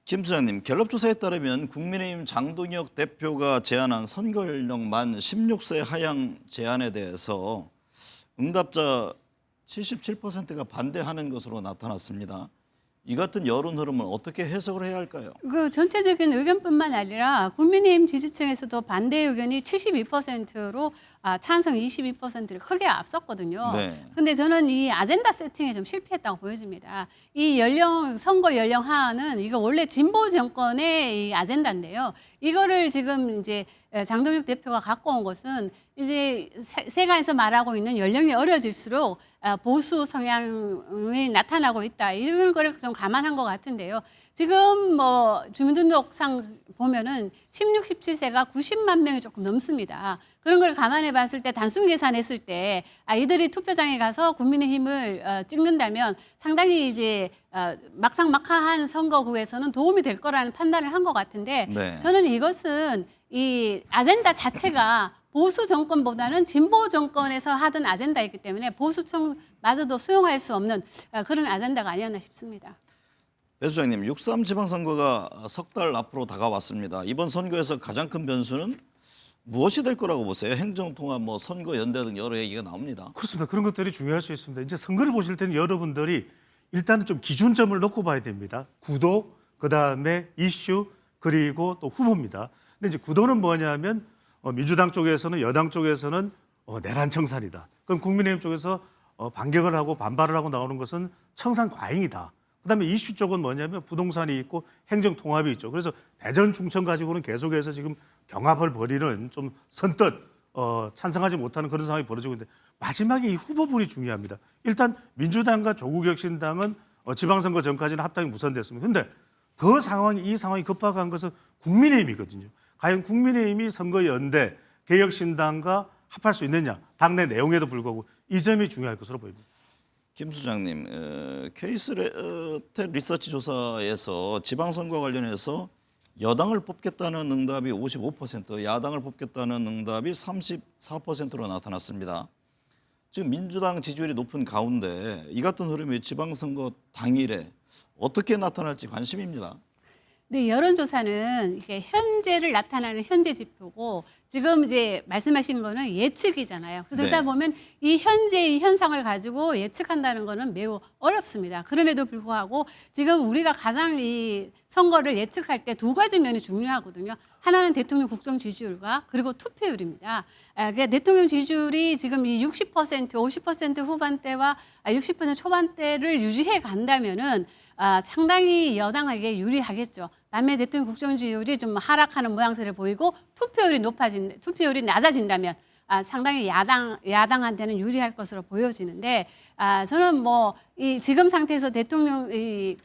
김 소장님, 갤럽 조사에 따르면 국민의힘 장동혁 대표가 제안한 선거 연령 만 16세 하향 제안에 대해서 응답자 77%가 반대하는 것으로 나타났습니다. 이 같은 여론 흐름은 어떻게 해석을 해야 할까요? 그 전체적인 의견뿐만 아니라 국민의힘 지지층에서도 반대 의견이 72%로 찬성 22%를 크게 앞섰거든요. 네. 근데 저는 이 아젠다 세팅에 좀 실패했다고 보여집니다. 이 선거 연령 하한은 이거 원래 진보 정권의 이 아젠다인데요. 이거를 지금 이제 장동혁 대표가 갖고 온 것은 이제 세간에서 말하고 있는 연령이 어려질수록 보수 성향이 나타나고 있다. 이런 거를 좀 감안한 것 같은데요. 지금 뭐 주민등록상 보면은 16, 17세가 90만 명이 조금 넘습니다. 그런 걸 감안해 봤을 때 단순 계산했을 때 이들이 투표장에 가서 국민의힘을 찍는다면 상당히 이제 막상막하한 선거구에서는 도움이 될 거라는 판단을 한 것 같은데 네. 저는 이것은 이 아젠다 자체가 보수 정권보다는 진보 정권에서 하던 아젠다이기 때문에 보수층마저도 수용할 수 없는 그런 아젠다가 아니었나 싶습니다. 배 소장님, 6.3 지방선거가 석 달 앞으로 다가왔습니다. 이번 선거에서 가장 큰 변수는 무엇이 될 거라고 보세요? 행정통합, 뭐 선거 연대 등 여러 얘기가 나옵니다. 그렇습니다. 그런 것들이 중요할 수 있습니다. 이제 선거를 보실 때는 여러분들이 일단은 좀 기준점을 놓고 봐야 됩니다. 구도, 그다음에 이슈, 그리고 또 후보입니다. 근데 이제 구도는 뭐냐면 민주당 쪽에서는 여당 쪽에서는 내란 청산이다. 그럼 국민의힘 쪽에서 반격을 하고 반발을 하고 나오는 것은 청산 과잉이다. 그다음에 이슈 쪽은 뭐냐면 부동산이 있고 행정 통합이 있죠. 그래서 대전 충청 가지고는 계속해서 지금 경합을 벌이는 좀 선뜻 찬성하지 못하는 그런 상황이 벌어지고 있는데 마지막에 이 후보분이 중요합니다. 일단 민주당과 조국혁신당은 지방선거 전까지는 합당이 무산됐습니다. 그런데 이 상황이 급박한 것은 국민의힘이거든요. 과연 국민의힘이 선거연대 개혁신당과 합할 수 있느냐, 당내 내용에도 불구하고 이 점이 중요할 것으로 보입니다. 김 소장님, 케이스텟 리서치 조사에서 지방선거 관련해서 여당을 뽑겠다는 응답이 55%, 야당을 뽑겠다는 응답이 34%로 나타났습니다. 지금 민주당 지지율이 높은 가운데 이 같은 흐름이 지방선거 당일에 어떻게 나타날지 관심입니다. 네, 여론조사는 이게 현재를 나타나는 현재 지표고 지금 이제 말씀하신 거는 예측이잖아요. 그러다 네. 보면 이 현재의 현상을 가지고 예측한다는 거는 매우 어렵습니다. 그럼에도 불구하고 지금 우리가 가장 이 선거를 예측할 때 두 가지 면이 중요하거든요. 하나는 대통령 국정 지지율과 그리고 투표율입니다. 그러니까 대통령 지지율이 지금 이 60%, 50% 후반대와 60% 초반대를 유지해 간다면은 상당히 여당에게 유리하겠죠. 반면 대통령 국정 지지율이 좀 하락하는 모양새를 보이고 투표율이 낮아진다면 상당히 야당한테는 유리할 것으로 보여지는데 저는 뭐 이 지금 상태에서 대통령 이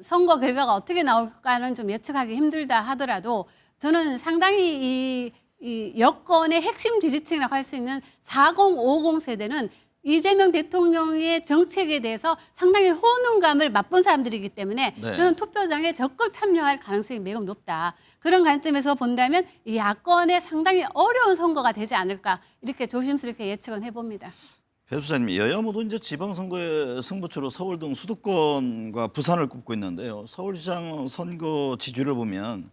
선거 결과가 어떻게 나올까는 좀 예측하기 힘들다 하더라도 저는 상당히 이 여권의 핵심 지지층이라고 할 수 있는 40, 50 세대는 이재명 대통령의 정책에 대해서 상당히 호응감을 맛본 사람들이기 때문에 네. 저는 투표장에 적극 참여할 가능성이 매우 높다. 그런 관점에서 본다면 이 야권의 상당히 어려운 선거가 되지 않을까 이렇게 조심스럽게 예측은 해봅니다. 배 수사님, 여야 모두 이제 지방선거의 승부처로 서울 등 수도권과 부산을 꼽고 있는데요. 서울시장 선거 지지율을 보면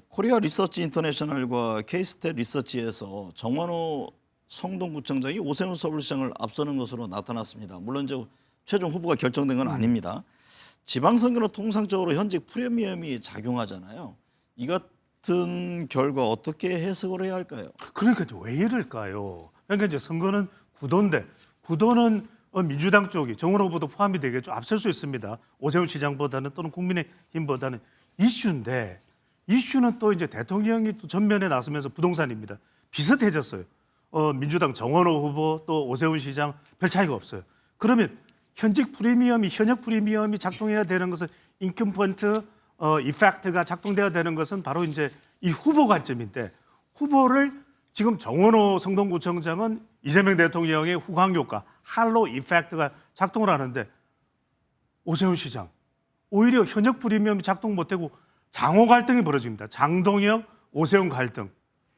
코리아 리서치 인터내셔널과 케이스텟 리서치에서 정원호 성동구청장이 오세훈 서울시장을 앞서는 것으로 나타났습니다. 물론 이제 최종 후보가 결정된 건 아닙니다. 지방선거는 통상적으로 현직 프리미엄이 작용하잖아요. 이 같은 결과 어떻게 해석을 해야 할까요? 그러니까 왜 이럴까요? 그러니까 이제 선거는 구도인데 구도는 민주당 쪽이 정원 후보도 포함이 되겠죠. 앞설 수 있습니다. 오세훈 시장보다는 또는 국민의힘보다는 이슈인데 이슈는 또 이제 대통령이 또 전면에 나서면서 부동산입니다. 비슷해졌어요. 민주당 정원호 후보 또 오세훈 시장 별 차이가 없어요. 그러면 현역 프리미엄이 작동해야 되는 것은 인컴 포인트 이펙트가 작동돼야 되는 것은 바로 이제 이 후보 관점인데 후보를 지금 정원호 성동구청장은 이재명 대통령의 후광 효과 할로 이펙트가 작동을 하는데 오세훈 시장 오히려 현역 프리미엄이 작동 못하고 장호 갈등이 벌어집니다. 장동혁, 오세훈 갈등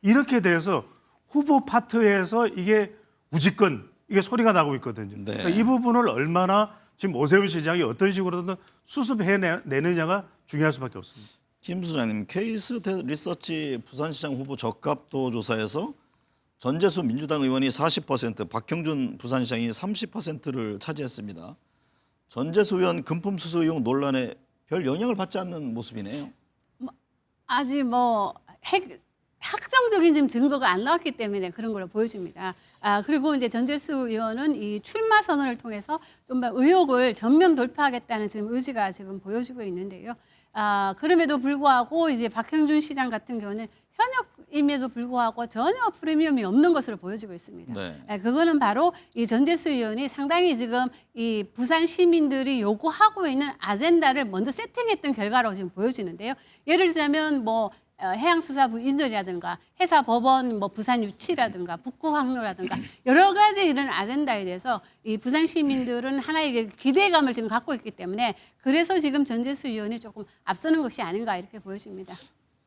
이렇게 돼서 후보 파트에서 이게 우직권 이게 소리가 나고 있거든요. 네. 그러니까 이 부분을 얼마나 지금 오세훈 시장이 어떤 식으로든 수습해내느냐가 중요할 수밖에 없습니다. 김 소장님, 케이스텟 리서치 부산시장 후보 적합도 조사에서 전재수 민주당 의원이 40%, 박형준 부산시장이 30%를 차지했습니다. 전재수 의원 금품 수수 의혹 논란에 별 영향을 받지 않는 모습이네요. 아직 뭐 확정적인 지금 증거가 안 나왔기 때문에 그런 걸로 보여집니다. 그리고 이제 전재수 의원은 이 출마 선언을 통해서 좀 의혹을 전면 돌파하겠다는 지금 의지가 지금 보여지고 있는데요. 그럼에도 불구하고 이제 박형준 시장 같은 경우는 현역임에도 불구하고 전혀 프리미엄이 없는 것으로 보여지고 있습니다. 네. 그거는 바로 이 전재수 의원이 상당히 지금 이 부산 시민들이 요구하고 있는 아젠다를 먼저 세팅했던 결과라고 지금 보여지는데요. 예를 들자면 뭐 해양수사부 인전이라든가 해사법원 뭐 부산 유치라든가 북구 항로라든가 여러 가지 이런 아젠다에 대해서 이 부산 시민들은 하나의 기대감을 지금 갖고 있기 때문에 그래서 지금 전재수 의원이 조금 앞서는 것이 아닌가 이렇게 보여집니다.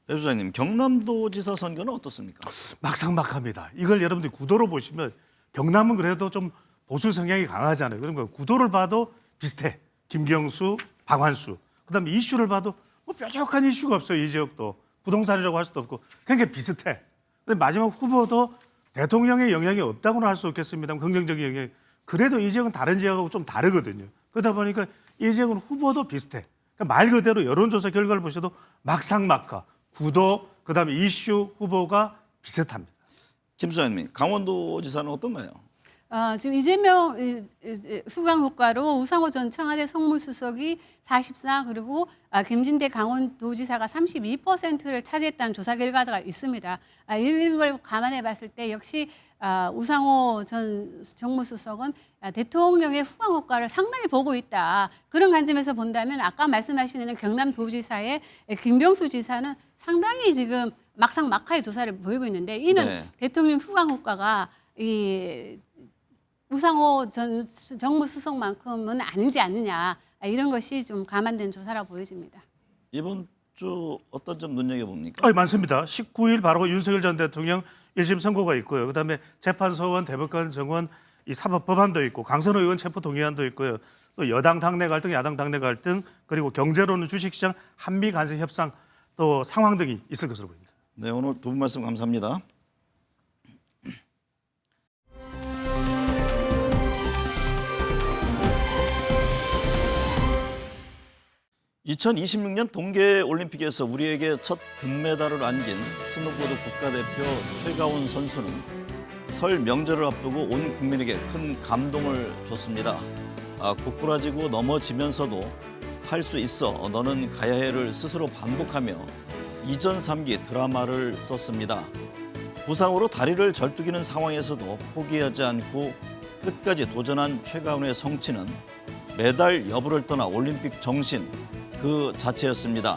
배 소장님, 경남도지사 선거는 어떻습니까? 막상막합니다. 이걸 여러분들이 구도로 보시면 경남은 그래도 좀 보수 성향이 강하잖아요. 그런 거 구도를 봐도 비슷해. 김경수, 박환수. 그다음에 이슈를 봐도 뭐 뾰족한 이슈가 없어요. 이 지역도. 부동산이라고 할 수도 없고 그러니까 비슷해. 근데 마지막 후보도 대통령의 영향이 없다고는 할 수 없겠습니다만 긍정적인 영향이 그래도 이 지역은 다른 지역하고 좀 다르거든요. 그러다 보니까 이 지역은 후보도 비슷해. 그러니까 말 그대로 여론조사 결과를 보셔도 막상막하 구도 그다음에 이슈 후보가 비슷합니다. 김 소장님, 강원도지사는 어떤가요? 지금 이재명 후광 효과로 우상호 전 청와대 성무수석이 44 그리고 김진대 강원도지사가 32%를 차지했다는 조사 결과가 있습니다. 이런 걸 감안해 봤을 때 역시 우상호 전 정무수석은 대통령의 후광 효과를 상당히 보고 있다. 그런 관점에서 본다면 아까 말씀하시는 경남도지사의 김병수 지사는 상당히 지금 막상막하의 조사를 보이고 있는데 이는 네. 대통령 후광 효과가 이 우상호 전 정무수석만큼은 아니지 않느냐 이런 것이 좀 감안된 조사라고 보여집니다. 이번 주 어떤 점 눈여겨봅니까? 많습니다. 19일 바로 윤석열 전 대통령 1심 선고가 있고요. 그다음에 재판소원, 대법관 정원, 이 사법 법안도 있고 강선호 의원 체포 동의안도 있고요. 또 여당 당내 갈등, 야당 당내 갈등, 그리고 경제로는 주식시장, 한미 간세 협상 또 상황 등이 있을 것으로 보입니다. 네, 오늘 두 분 말씀 감사합니다. 2026년 동계올림픽에서 우리에게 첫 금메달을 안긴 스노보드 국가대표 최가운 선수는 설 명절을 앞두고 온 국민에게 큰 감동을 줬습니다. 고꾸라지고 넘어지면서도 할 수 있어 너는 가야 해를 스스로 반복하며 이전 3기 드라마를 썼습니다. 부상으로 다리를 절뚝이는 상황에서도 포기하지 않고 끝까지 도전한 최가운의 성취는 메달 여부를 떠나 올림픽 정신 그 자체였습니다.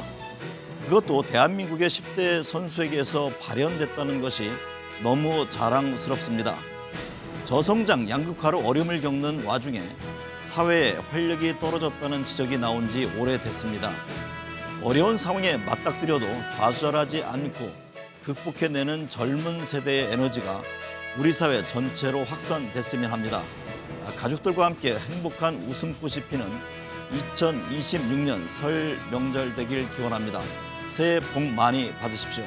그것도 대한민국의 10대 선수에게서 발현됐다는 것이 너무 자랑스럽습니다. 저성장 양극화로 어려움을 겪는 와중에 사회의 활력이 떨어졌다는 지적이 나온 지 오래됐습니다. 어려운 상황에 맞닥뜨려도 좌절하지 않고 극복해내는 젊은 세대의 에너지가 우리 사회 전체로 확산됐으면 합니다. 가족들과 함께 행복한 웃음꽃이 피는 2026년 설 명절 되길 기원합니다. 새해 복 많이 받으십시오.